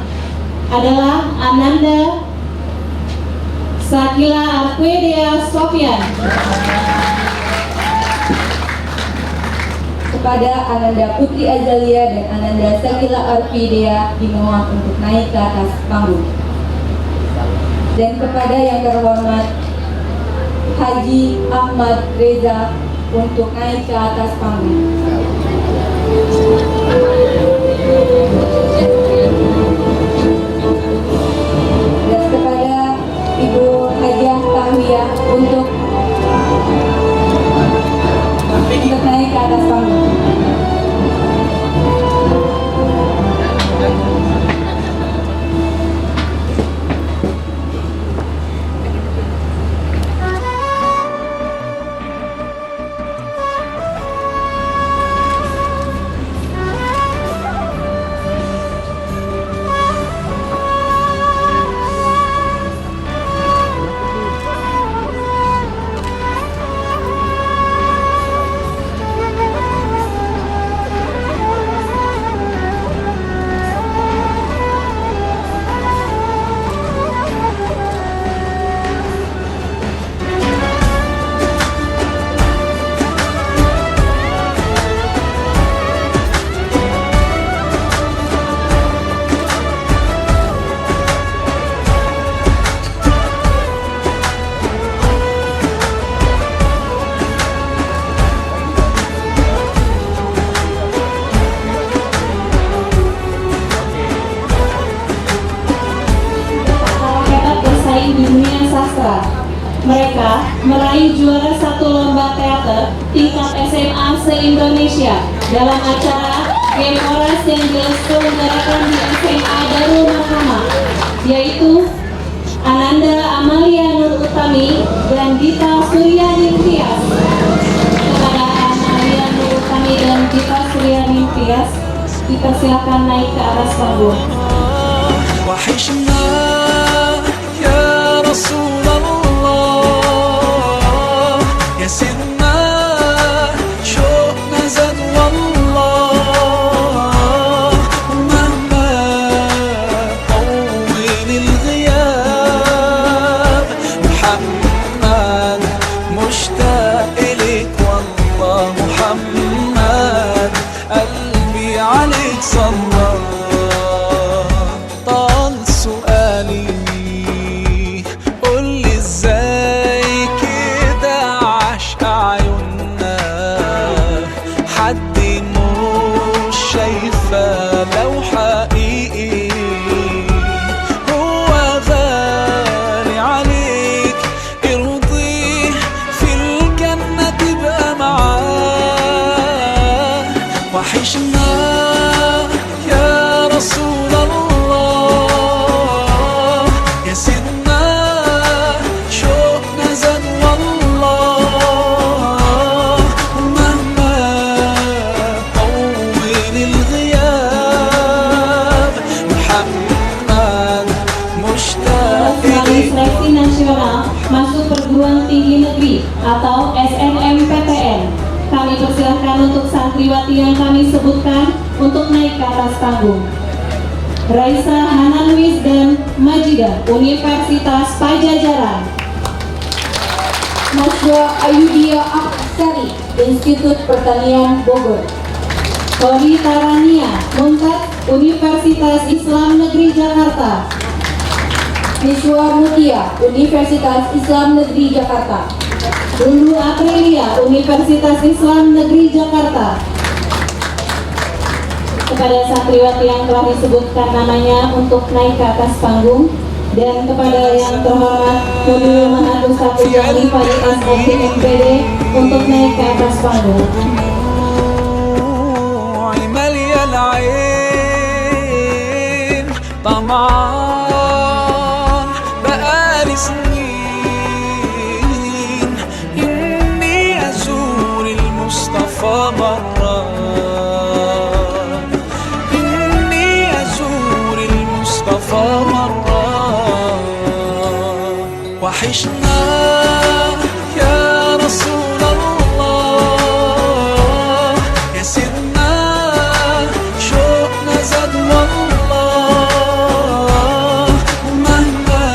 [SPEAKER 9] adalah Ananda Sakila Arquedia Sofian.
[SPEAKER 7] Kepada Ananda Putri Azalia dan Ananda Sakila Arquedia dimohon untuk naik ke atas panggung. Dan kepada yang terhormat Haji Ahmad Reza untuk naik ke atas panggung. Dan kepada Ibu Hajah Tahwiyah untuk naik ke atas panggung.
[SPEAKER 9] di dunia sastra. Mereka meraih juara 1 lomba teater tingkat SMA se-Indonesia dalam acara Game Oras yang diselenggarakan di SMA Darul Mahkamah, yaitu Ananda Amalia Nur Utami dan Dita Suryani Tias. Kepada Amalia Nur Utami dan Dita Suryani Tias, dipersilakan naik ke atas panggung.
[SPEAKER 10] وحشنا يا رسول الله يا سيدنا شوقنا زاد والله ومهما طول الغياب محمد مشتاق إليك والله محمد قلبي عليك صلى. لو حقيقي هو غالي عليك ارضيه في الجنة تبقى معاه. وحشنا يا رسول الله يا سيدنا شوقنا زاد والله ومهما طول
[SPEAKER 9] Seleksi nasional masuk perguruan tinggi negeri atau SNMPTN. Kami persilahkan untuk santriwati yang kami sebutkan untuk naik ke atas panggung. Raisa Hananwis dan Majidah, Universitas Pajajaran.
[SPEAKER 7] Najwa Ayudia Aksari, Institut Pertanian Bogor.
[SPEAKER 9] Kori Tarania Muntat, Universitas Islam Negeri Jakarta.
[SPEAKER 7] Niswa Mutia, Universitas Islam Negeri Jakarta.
[SPEAKER 9] Lulu Aprilia, Universitas Islam Negeri Jakarta. Kepada santriwati yang telah disebutkan namanya untuk naik ke atas panggung, dan kepada yang terhormat Mudul Mahat Ustaz Jamli Fadil SOP MPD untuk naik ke atas panggung.
[SPEAKER 10] مليا العين طمعان بقالي سنين إني أزور المصطفى مرة، إني أزور المصطفى مرة. وحشنا يا رسول الله، يا سيدنا شوقنا زاد والله. ومهما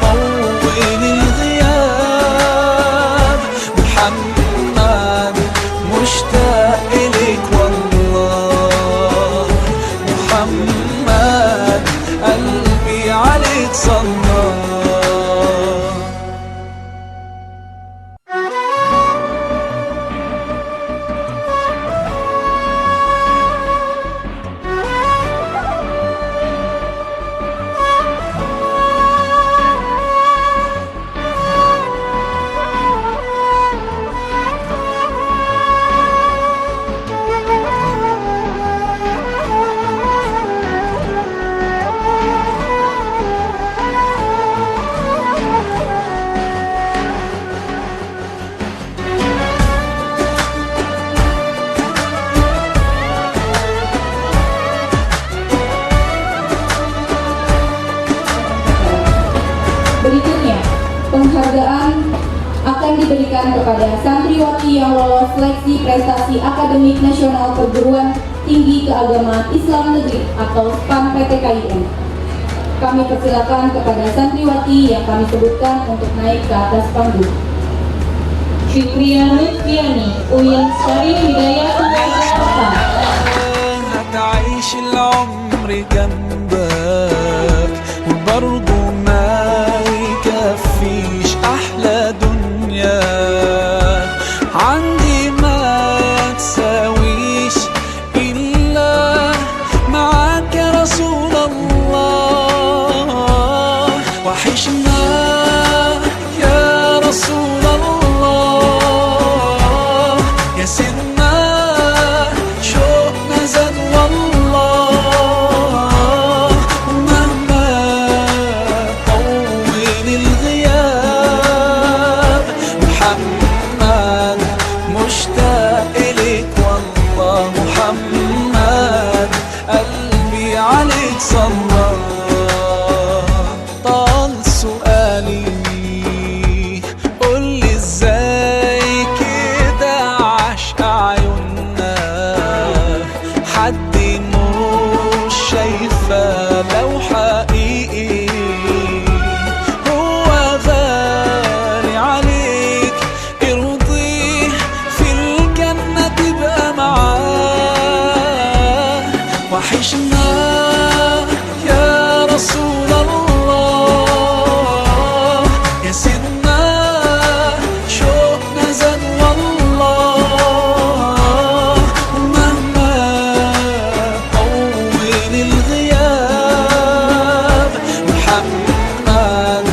[SPEAKER 10] طول الغياب محمد مشتاق إليك والله. محمد قلبي عليك صلى.
[SPEAKER 7] Berikutnya, penghargaan akan diberikan kepada santriwati yang lolos seleksi prestasi akademik nasional perguruan tinggi keagamaan Islam Negeri atau SPAN PTKIN. Kami persilakan kepada santriwati yang kami sebutkan untuk naik ke atas panggung.
[SPEAKER 9] Syukriya Lutfiani, UIN Syarif Hidayatullah Jakarta.
[SPEAKER 10] هتعيش العمر جنبك وبرضه ما يكفيش أحلى دنيا عندي، ما تساويش إلا معاك يا رسول الله. وحشنا يا رسول الله، يا سيدنا شوقنا زاد والله. ومهما طول الغياب محمد مشتاق إليك والله. محمد قلبي عليك صلى. طال سؤالي قولي ازاي كده عشق عيوننا حد مش شايفة لو حقيقي هو غالي عليك ارضيه في الجنة تبقى معاه. وحشنا يا رسول الله، يا سيدنا شوقنا زاد والله. ومهما طول الغياب محمد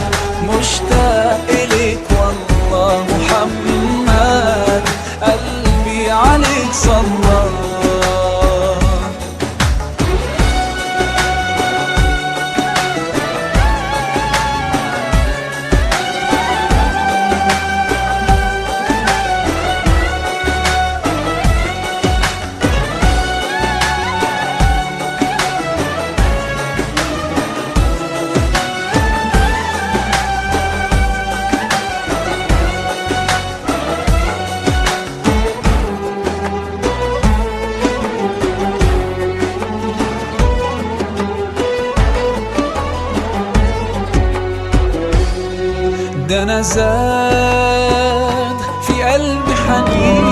[SPEAKER 10] مشتاق إليك والله. محمد قلبي عليك صلى. ده أنا زاد في قلبي حنين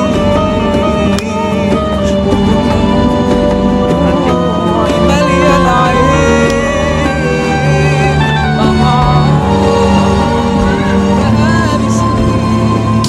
[SPEAKER 10] ودموعي مالية العين بقالي سنين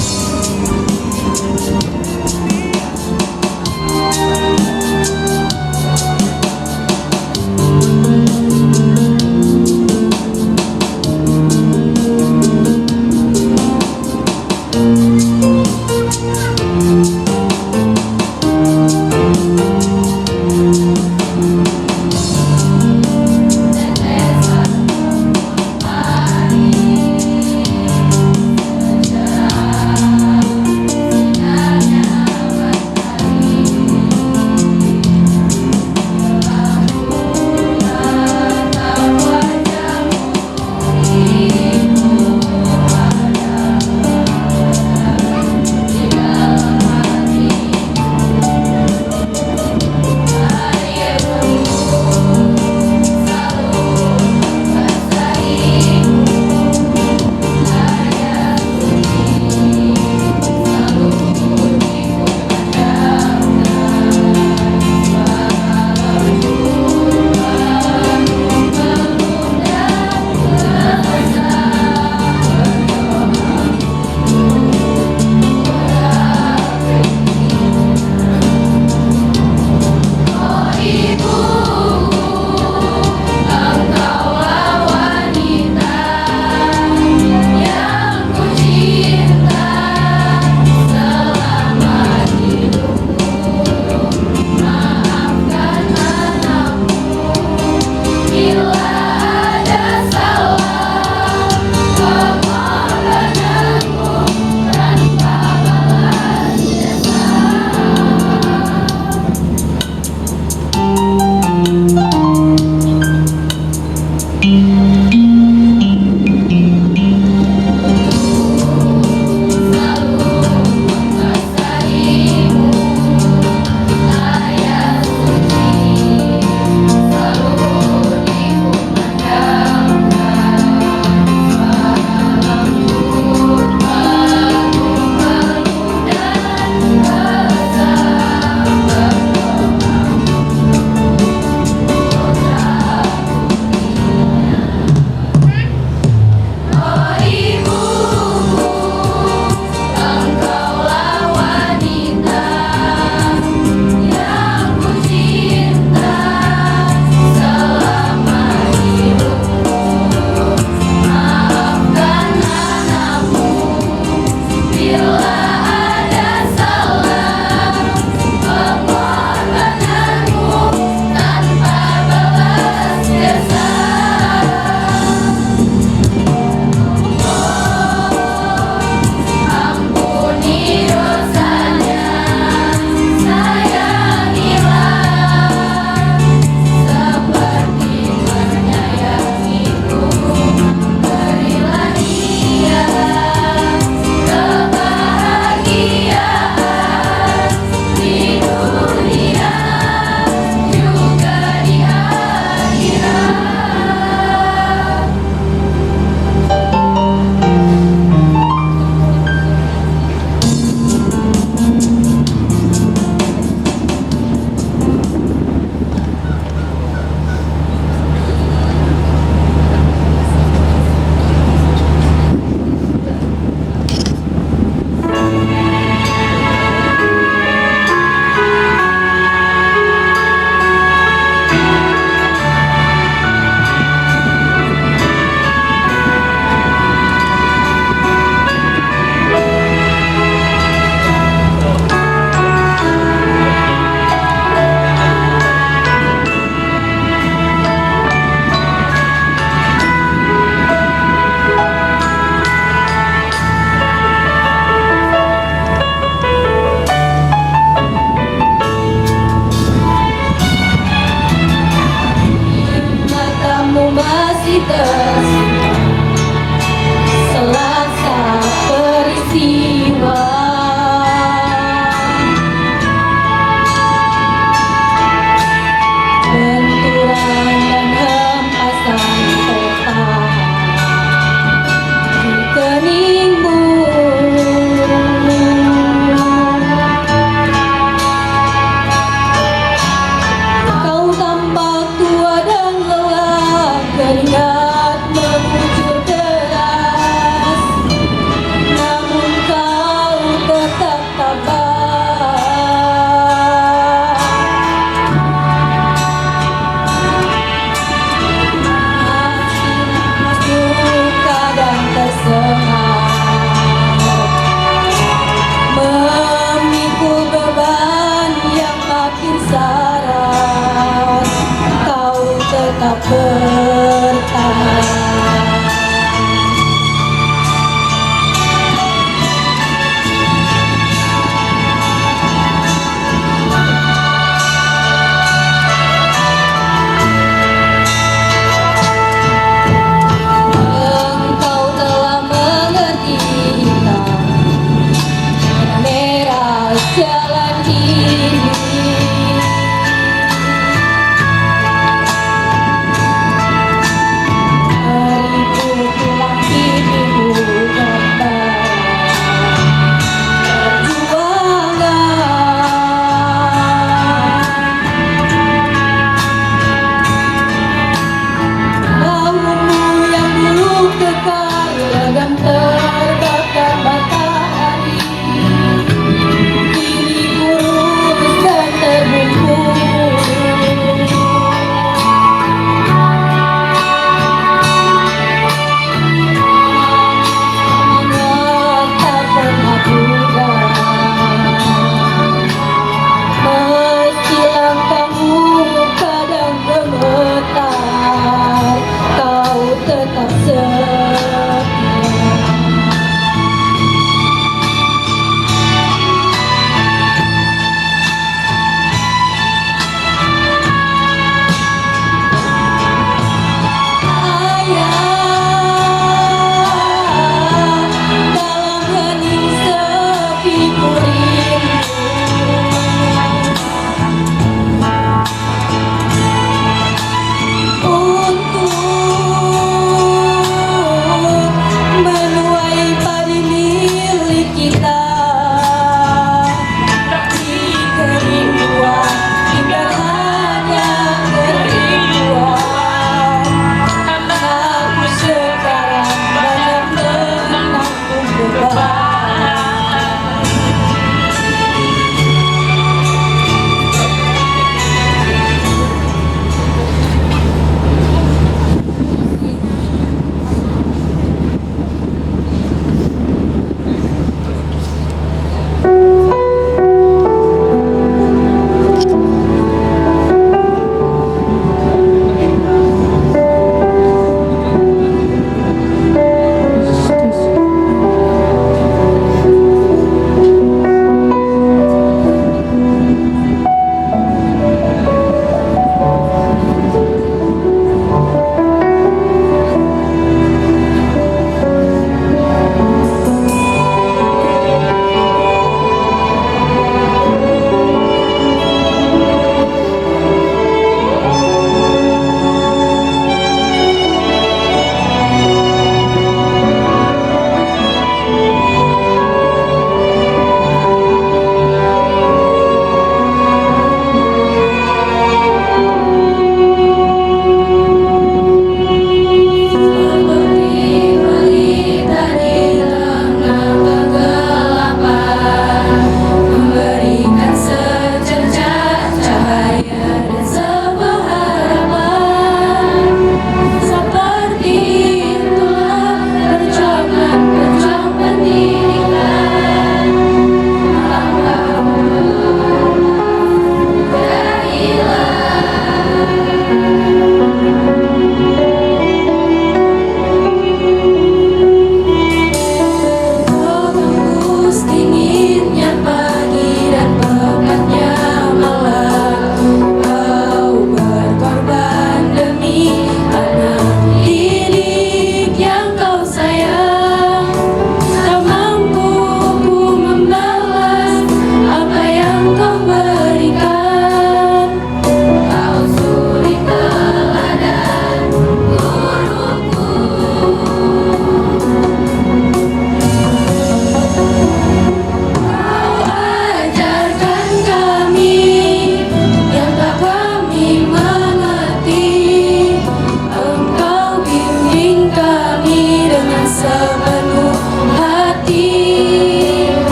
[SPEAKER 2] sepenuh hati.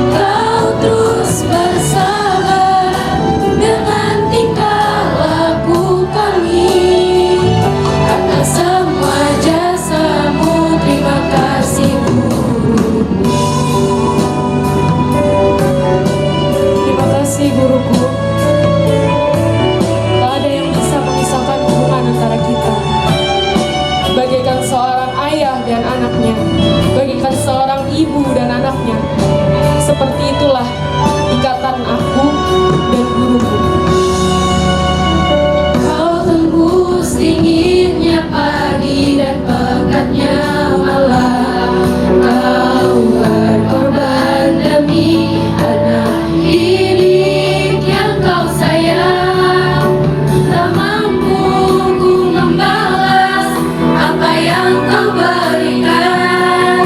[SPEAKER 2] Kau terus bersabar dengan tingkah laku kami. Atas semua jasamu, terima kasih guruku. Terima kasih guruku. Tak ada yang bisa memisahkan hubungan antara kita. Bagaikan seorang ayah dan anaknya, bagaikan seorang ibu dan anaknya. Seperti itulah ikatan aku dan guruku. Kau tembus dinginnya pagi dan pekatnya malam. Kau berkorban demi anak didik yang kau sayang. Tak mampu ku membalas apa yang kau berikan.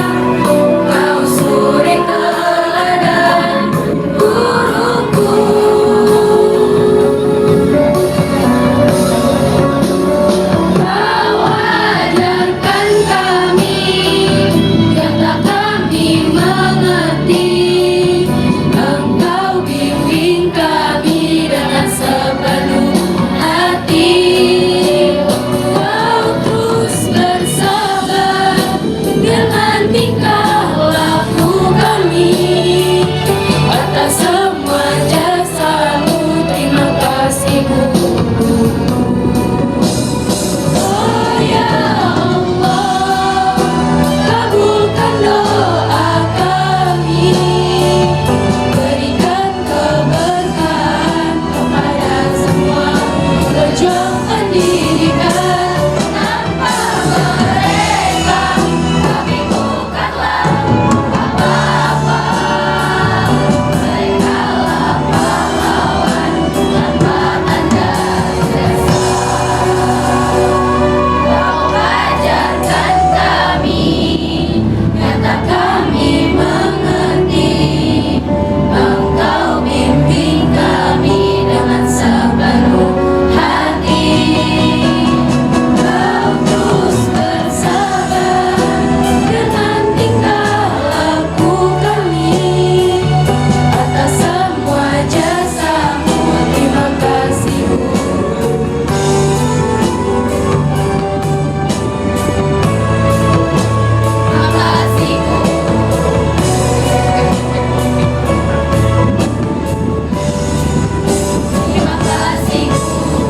[SPEAKER 2] Kau suri teladan guruku. Kau ajarkan kami yang tak kami mengerti. Engkau bimbing kami dengan sepenuh hati. Kau terus bersabar dengan tingkah laku kami. Atas semua jasamu, terima kasih guruku. Oh ya Allah, kabulkan doa kami. Berikan keberkahan kepada semua pejuang pendidikan. Tanpa mereka kami bukanlah apa-apa. Mereka lah pahlawan tanpa tanda jasa. Kau ajarkan kami yang tak kami mengerti. Engkau bimbing kami dengan sepenuh hati. Kau terus bersabar dengan tingkah laku kami. Atas semua jasamu, terima kasih guru. Terima kasih guru. Terima kasih guru.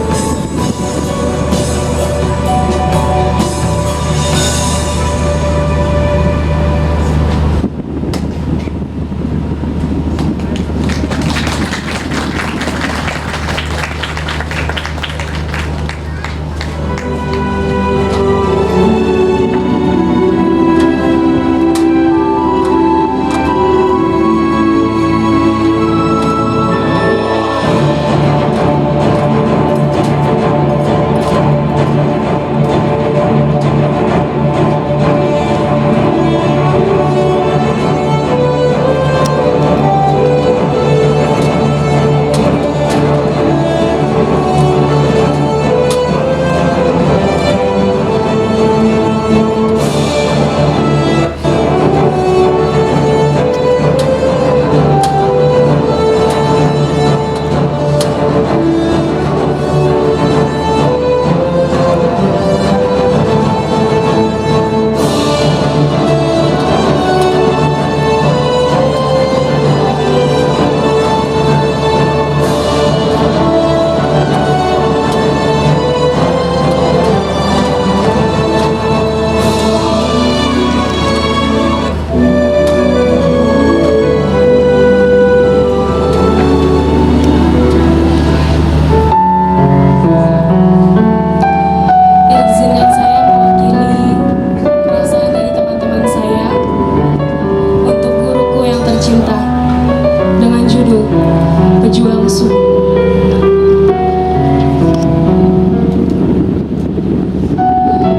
[SPEAKER 2] Izinkan saya mewakili perasaan dari teman-teman saya untuk guruku yang tercinta dengan judul Pejuang Subuh.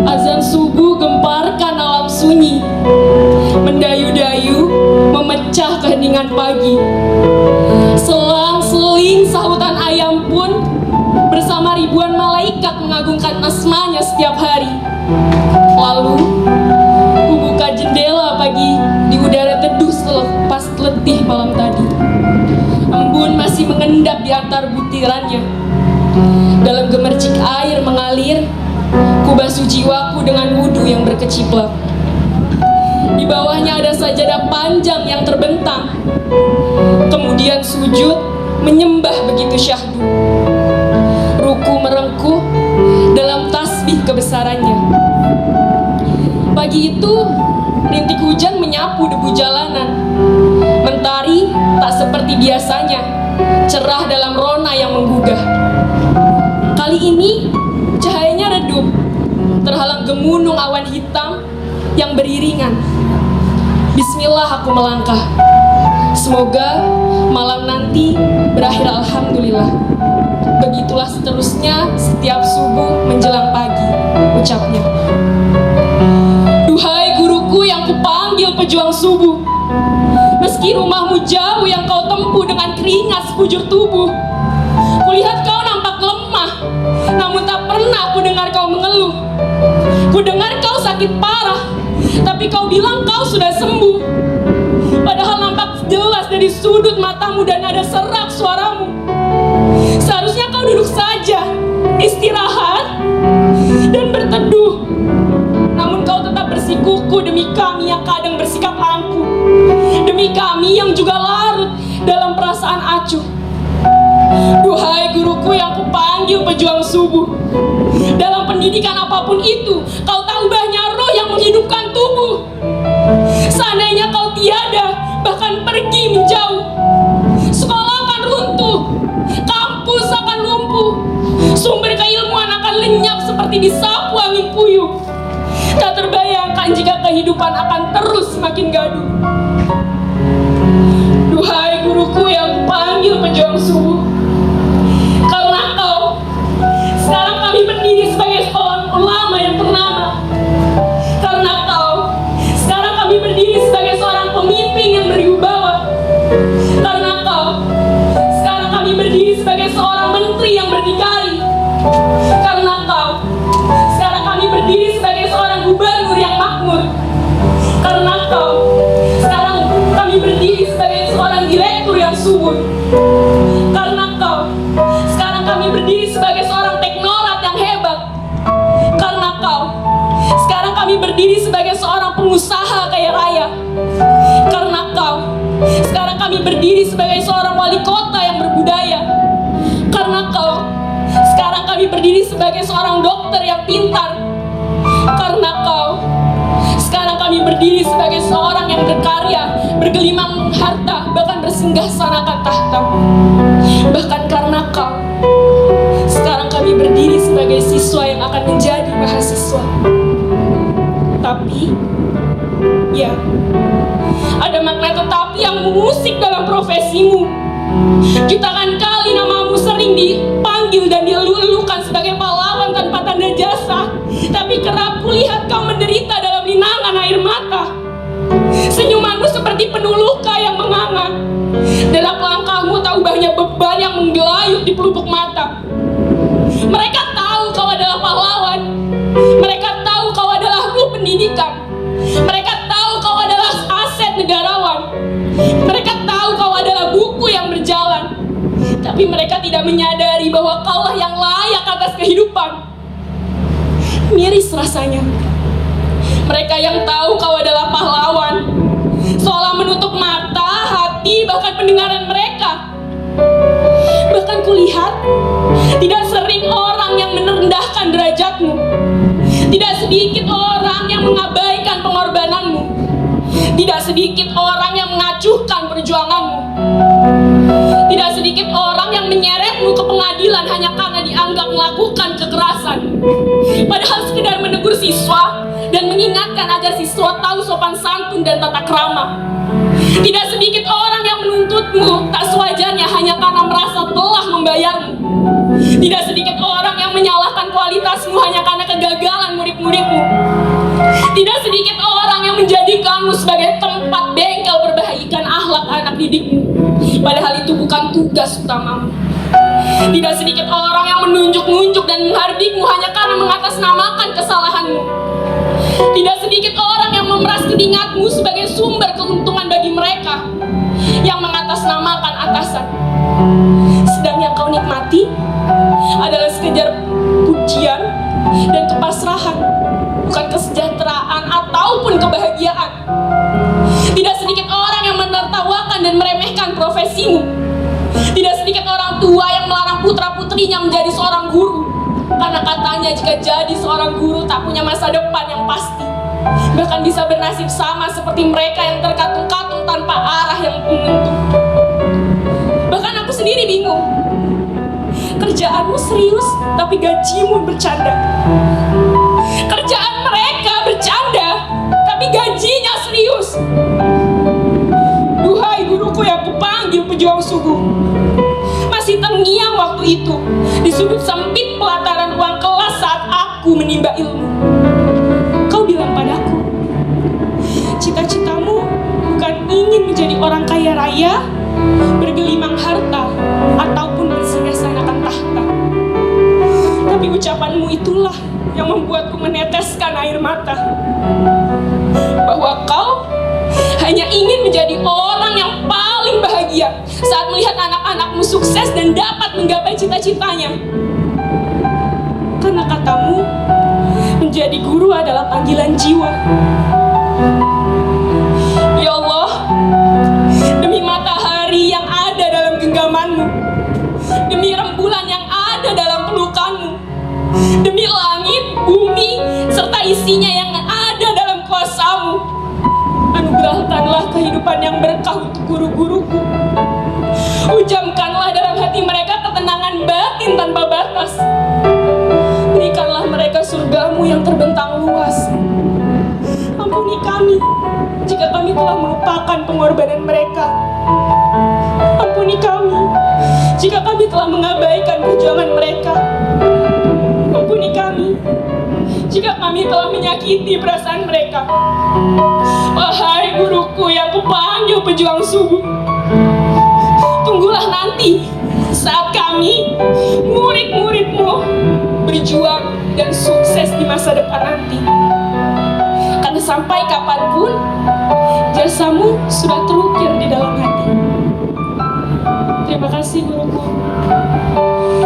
[SPEAKER 2] Azan subuh gemparkan alam sunyi, mendayu-dayu memecah keheningan pagi. Selang-seling sahutan ayam pun bersama ribuan malaikat mengagungkan asmanya setiap hari. Lalu ku buka jendela
[SPEAKER 11] memantar butirannya. Dalam gemercik air mengalir, ku basuh jiwaku dengan wudhu yang berkeciplak. Di bawahnya ada sajadah panjang yang terbentang. Kemudian sujud menyembah begitu syahdu. Ruku merengkuh dalam tasbih kebesarannya. Pagi itu rintik hujan menyapu debu jalanan. Mentari tak seperti biasanya, cerah dalam rona yang menggugah. Kali ini cahayanya redup, terhalang gemunung awan hitam yang beriringan. Bismillah aku melangkah. Semoga malam nanti berakhir alhamdulillah. Begitulah seterusnya setiap subuh menjelang pagi, ucapnya. Duhai guruku yang kupanggil pejuang subuh, meski rumahmu jauh yang kau tempuh dengan keringat sekujur tubuh, kulihat kau nampak lemah, namun tak pernah ku dengar kau mengeluh. Ku dengar kau sakit parah, tapi kau bilang kau sudah sembuh. Padahal nampak jelas dari sudut matamu dan ada serak suaramu. Seharusnya kau duduk saja, istirahat, dan berteduh. Namun kau tetap bersikuku demi kami yang kadang bersikap angkuh, demi kami yang juga larut dalam perasaan acuh. Duhai guruku yang kupanggil pejuang subuh, dalam pendidikan apapun itu, kau tahu banyak roh yang menghidupkan tubuh. Seandainya kau tiada, bahkan pergi menjauh, sekolah akan runtuh, kampus akan lumpuh, sumber keilmuan akan lenyap seperti disapu angin puyuh. Tak terbayangkan jika kehidupan akan terus semakin gaduh. Duhai guruku yang kupanggil pejuang subuh, karena kau, sekarang kami berdiri sebagai seorang ulama yang ternama. Karena kau, sekarang kami berdiri sebagai seorang pemimpin yang berwibawa. Karena kau, sekarang kami berdiri sebagai seorang menteri yang berdikari. Karena kau, sekarang kami berdiri sebagai seorang gubernur yang makmur. Karena kau, sekarang kami berdiri sebagai seorang direktur yang subur. Karena kau, sekarang kami berdiri sebagai seorang teknokrat yang hebat. Karena kau, sekarang kami berdiri sebagai seorang pengusaha kaya raya. Karena kau, sekarang kami berdiri sebagai seorang wali kota yang berbudaya. Karena kau, sekarang kami berdiri sebagai seorang dokter yang pintar. Karena kau, sekarang kami berdiri sebagai seorang yang berkarya, bergelimang harta, bahkan bersinggahtsanakan tahta. Bahkan karena kau, sekarang kami berdiri sebagai siswa yang akan menjadi mahasiswa. Tapi, ya, ada makna tetapi yang mengusik dalam profesimu. Jutaan kali namamu sering dipanggil dan dielu-elukan sebagai pahlawan tanpa tanda jasa, tapi kerap kulihat kau menderita dalam linangan air mata. Senyumanmu seperti penuh luka yang menganga. Dalam langkahmu tak ubahnya beban yang menggelayut di pelupuk mata. Mereka tahu kau adalah pahlawan. Mereka tahu kau adalah ruh pendidikan. Mereka tahu kau adalah aset negarawan. Mereka tahu kau adalah buku yang berjalan. Tapi mereka tidak menyadari bahwa kaulah yang layak atas kehidupan. Miris rasanya. Mereka yang tahu kau adalah pahlawan seolah menutup mata, hati, bahkan pendengaran mereka. Bahkan kulihat tidak sering orang yang merendahkan derajatmu. Tidak sedikit orang yang mengabaikan pengorbananmu. Tidak sedikit orang yang mengacuhkan perjuanganmu. Tidak sedikit orang yang menyeretmu ke pengadilan hanya karena dianggap melakukan kekerasan. Padahal sekedar menegur siswa dan mengingatkan agar siswa tahu sopan santun dan tata krama. Tidak sedikit orang yang menuntutmu tak sewajarnya hanya karena merasa telah membayarmu. Tidak sedikit orang yang menyalahkan kualitasmu hanya karena kegagalan murid-muridmu. Tidak sedikit orang yang menjadikanmu sebagai tempat bengkel perbaikan akhlak anak didikmu, padahal itu bukan tugas utamamu. Tidak sedikit orang yang menunjuk-nunjuk dan menghardikmu hanya karena mengatasnamakan kesalahanmu. Tidak sedikit orang yang memeras keringatmu sebagai sumber keuntungan bagi mereka yang mengatasnamakan atasan. Sedang yang kau Tuhan. Tidak sedikit orang yang menertawakan dan meremehkan profesimu. Tidak sedikit orang tua yang melarang putra-putrinya menjadi seorang guru, karena katanya jika jadi seorang guru tak punya masa depan yang pasti, bahkan bisa bernasib sama seperti mereka yang terkatung-katung tanpa arah yang menentu. Bahkan aku sendiri bingung. Kerjaanmu serius, tapi gajimu bercanda. Kerjaan mereka bercanda, tapi gajinya serius. Duhai guruku yang kupanggil pejuang subuh, masih terngiang waktu itu di sudut sempit pelataran ruang kelas saat aku menimba ilmu. Kau bilang padaku, cita-citamu bukan ingin menjadi orang kaya raya, bergelimang harta, ataupun bersinggah-sanakan tahta. Tapi ucapanmu itulah yang membuatku meneteskan air mata, bahwa kau hanya ingin menjadi orang yang paling bahagia saat melihat anak-anakmu sukses dan dapat menggapai cita-citanya. Karena katamu, menjadi guru adalah panggilan jiwa. Ya Allah, demi matahari yang ada dalam genggamanmu, demi rembulan yang ada dalam pelukanmu, demi langit, bumi, serta isinya yang ada dalam kuasamu, anugerahkanlah kehidupan yang berkah untuk guru-guruku. Ujamkanlah dalam hati mereka ketenangan batin tanpa batas. Berikanlah mereka surgamu yang terbentang luas. Ampuni kami jika kami telah melupakan pengorbanan mereka. Ampuni kami jika kami telah mengabaikan perjuangan mereka. Ampuni kami jika kami telah menyakiti perasaan mereka. Wahai guruku yang kupanggil pejuang subuh, tunggulah nanti saat kami, murid-muridmu, berjuang dan sukses di masa depan nanti. Karena sampai kapanpun, jasamu sudah terukir di dalam hati. Terima kasih guruku.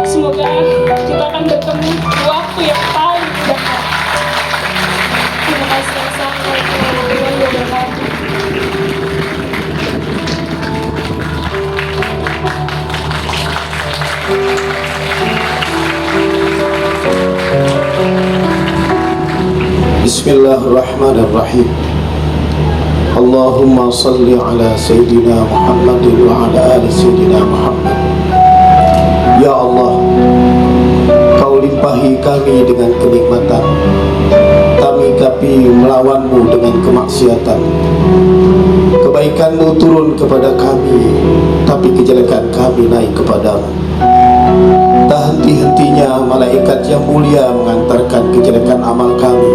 [SPEAKER 11] Semoga kita akan bertemu di waktu yang paling dekat. Terima kasih yang sangat.
[SPEAKER 4] Bismillahirrahmanirrahim. Allahumma salli ala Sayyidina Muhammadin wa ala ali Sayyidina Muhammad. Ya Allah, Kau limpahi kami dengan kenikmatan, kami melawanmu dengan kemaksiatan. Kebaikanmu turun kepada kami, tapi kejelekan kami naik kepadamu. Tak henti-hentinya malaikat yang mulia mengantarkan kejelekan amal kami,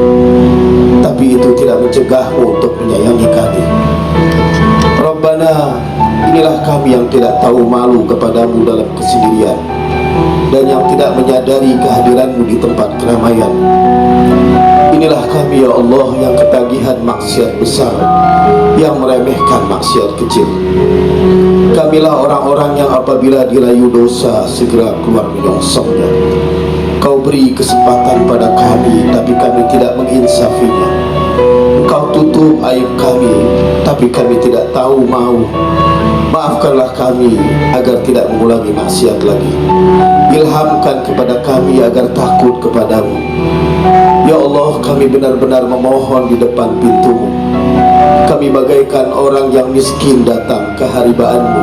[SPEAKER 4] tapi itu tidak mencegahmu untuk menyayangi kami. Rabbana, inilah kami yang tidak tahu malu kepadamu dalam kesendirian, dan yang tidak menyadari kehadiranmu di tempat keramaian. Inilah kami ya Allah yang ketagihan maksiat besar, yang meremehkan maksiat kecil. Kamilah orang-orang yang apabila dirayu dosa segera keluar menyongsongnya. Kau beri kesempatan pada kami, tapi kami tidak menginsafinya. Kau tutup aib kami, tapi kami tidak tahu mau. Maafkanlah kami agar tidak mengulangi maksiat lagi. Ilhamkan kepada kami agar takut kepadamu. Ya Allah, kami benar-benar memohon di depan pintu-Mu. Kami bagaikan orang yang miskin datang ke haribaanmu.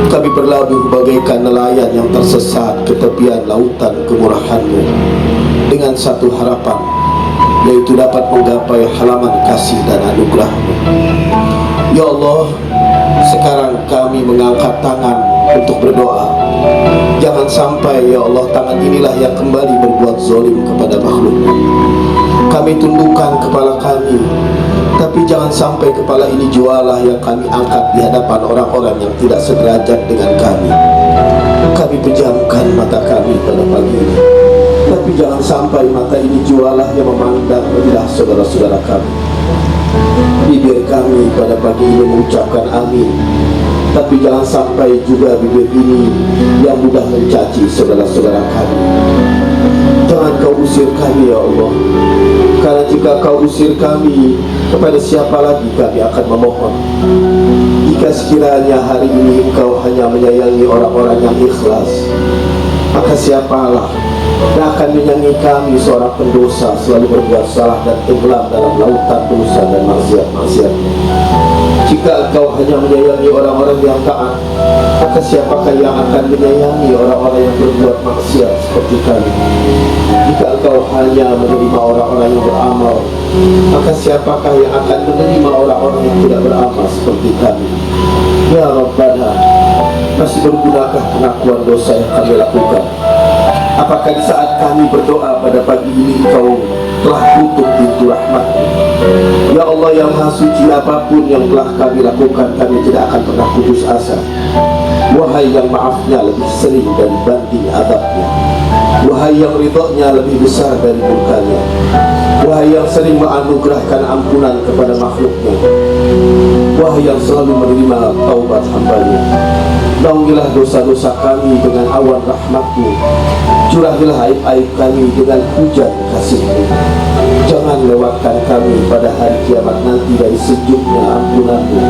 [SPEAKER 4] Kami berlabuh bagaikan nelayan yang tersesat ke tepian lautan kemurahan-Mu, dengan satu harapan, yaitu dapat menggapai halaman kasih dan anugerah-Mu. Ya Allah, sekarang kami mengangkat tangan untuk berdoa. Jangan sampai ya Allah tangan inilah yang kembali berbuat zalim kepada makhluk-Mu. Kami tundukkan kepala kami, tapi jangan sampai kepala ini jualah yang kami angkat di hadapan orang-orang yang tidak sederajat dengan kami. Kami pejamkan mata kami pada pagi ini, tapi jangan sampai mata ini jualah yang memandang rendah saudara-saudara kami. Bibir kami pada pagi ini mengucapkan amin, tapi jangan sampai juga bibir ini yang mudah mencaci saudara-saudara kami. Jangan Kau usir kami ya Allah, karena jika Kau usir kami,
[SPEAKER 6] kepada siapa lagi kami akan memohon? Jika sekiranya hari ini Engkau hanya menyayangi orang-orang yang ikhlas, maka siapalah yang akan menyayangi kami seorang pendosa selalu berbuat salah dan tenggelam dalam lautan dosa dan maksiat-maksiat. Jika Engkau hanya menyayangi orang-orang yang taat, maka siapakah yang akan menyayangi orang-orang yang berbuat maksiat seperti kami? Jika Engkau hanya menerima orang-orang yang beramal, maka siapakah yang akan menerima orang-orang yang tidak beramal seperti kami? Ya Rabbana, masih bergunakah pengakuan dosa yang kami lakukan? Apakah di saat kami berdoa pada pagi ini Engkau telah tutup pintu rahmat-Mu? Ya Allah yang Maha Suci, apapun yang telah kami lakukan, kami tidak akan pernah putus asa. Wahai yang maafnya lebih sering dari banding azabnya, wahai yang ridhonya lebih besar dari murkanya, wahai yang sering menganugerahkan ampunan kepada makhluknya, wahai yang selalu menerima taubat hambanya, naungilah dosa-dosa kami dengan awan rahmat-Mu, curahilah aib-aib kami dengan hujan kasih-Mu. Jangan lewatkan kami pada hari kiamat nanti dari sejuknya ampunan-Mu.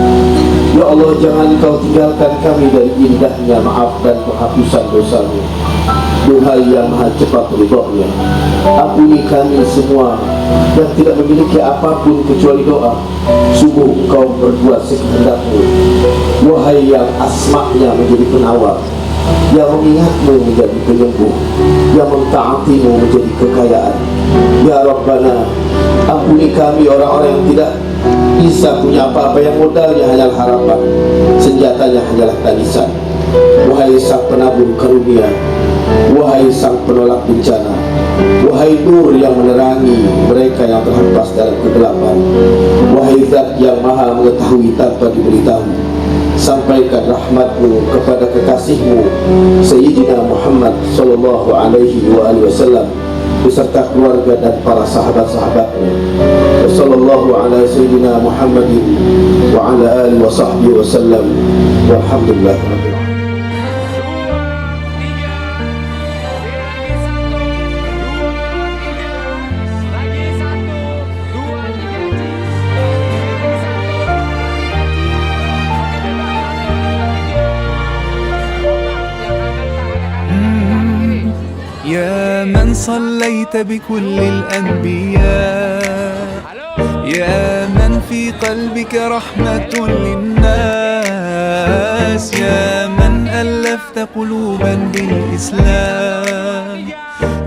[SPEAKER 6] Ya Allah, jangan Kau tinggalkan kami dari indahnya maaf dan penghapusan dosa-Mu. Duhai yang Maha cepat ridhonya, ampuni kami semua yang tidak memiliki apapun kecuali doa. Sungguh Engkau berbuat sekehendak-Mu. Wahai yang asma-Nya menjadi penawar, yang mengingat-Mu menjadi penyembuh, yang mentaati-Mu menjadi kekayaan. Ya Rabbana, ampuni kami orang-orang yang tidak bisa punya apa-apa, yang modalnya hanyalah harapan, senjatanya hanyalah tangisan. Wahai Sang Penabur karunia, wahai Sang Penolak bencana, wahai nur yang menerangi mereka yang terhempas dalam kegelapan, wahai Zat yang Maha mengetahui tanpa diberitahu, sampaikan rahmat-Mu kepada kekasih-Mu Sayyidina Muhammad sallallahu alaihi wasallam beserta keluarga dan para sahabat-sahabatnya. Sallallahu ala Sayyidina Muhammadin wa ala alihi wa sahbihi wasallam. Walhamdulillah rabbil alamin.
[SPEAKER 10] يا من صليت بكل الأنبياء، يا من في قلبك رحمة للناس، يا من ألفت قلوبا بالإسلام،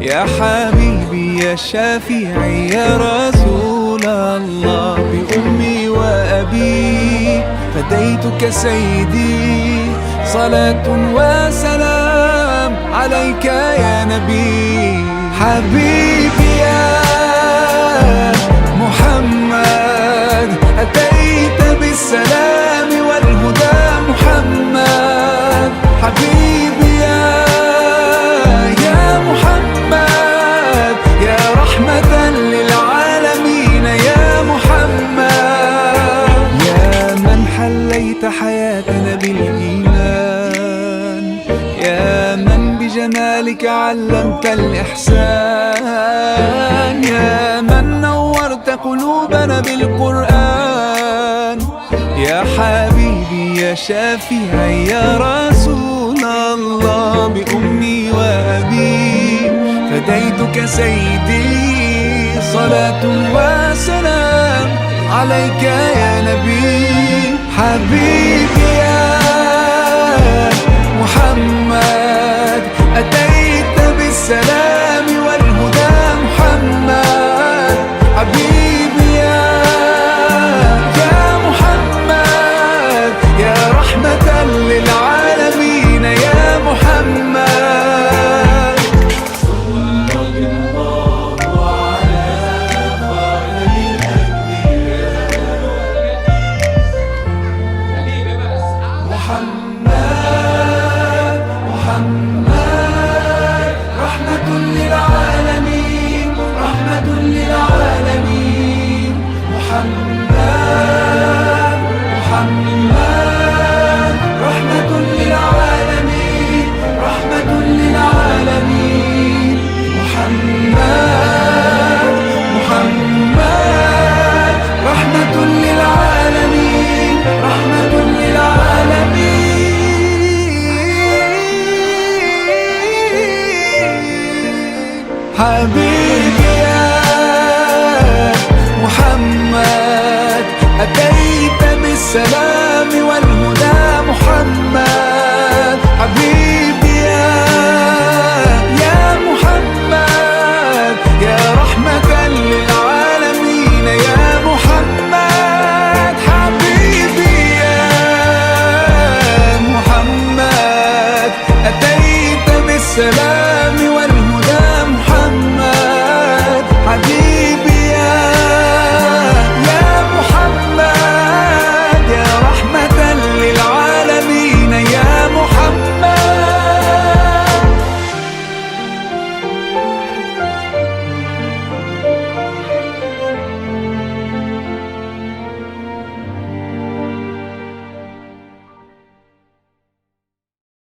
[SPEAKER 10] يا حبيبي يا شافعي يا رسول الله، بأمي وأبي فديتك سيدي، صلاة وسلام عليك يا نبي. حبيبي يا محمد، أتيت بالسلام والهدى محمد. حبيبي يا محمد، يا رحمة للعالمين يا محمد، يا من حليت حياتنا بالإيمان، يا من بجمالك علمت الإحسان، يا من نورت قلوبنا بالقرآن، يا حبيبي يا شافعي يا رسول الله، بأمي وأبي فديتك سيدي، صلاة وسلام عليك يا نبي. حبيبي يا محمد، أتيت بالسلام والهدى محمد. حبيبي يا محمد، يا رحمة للعالمين يا محمد. صلى الله على خاتم الأنبياء محمد، محمد رحمة للعالمين، رحمة للعالمين. محمد، محمد رحمة للعالمين، رحمة للعالمين. محمد، محمد رحمة حبيبي يا محمد أتيت بالسلام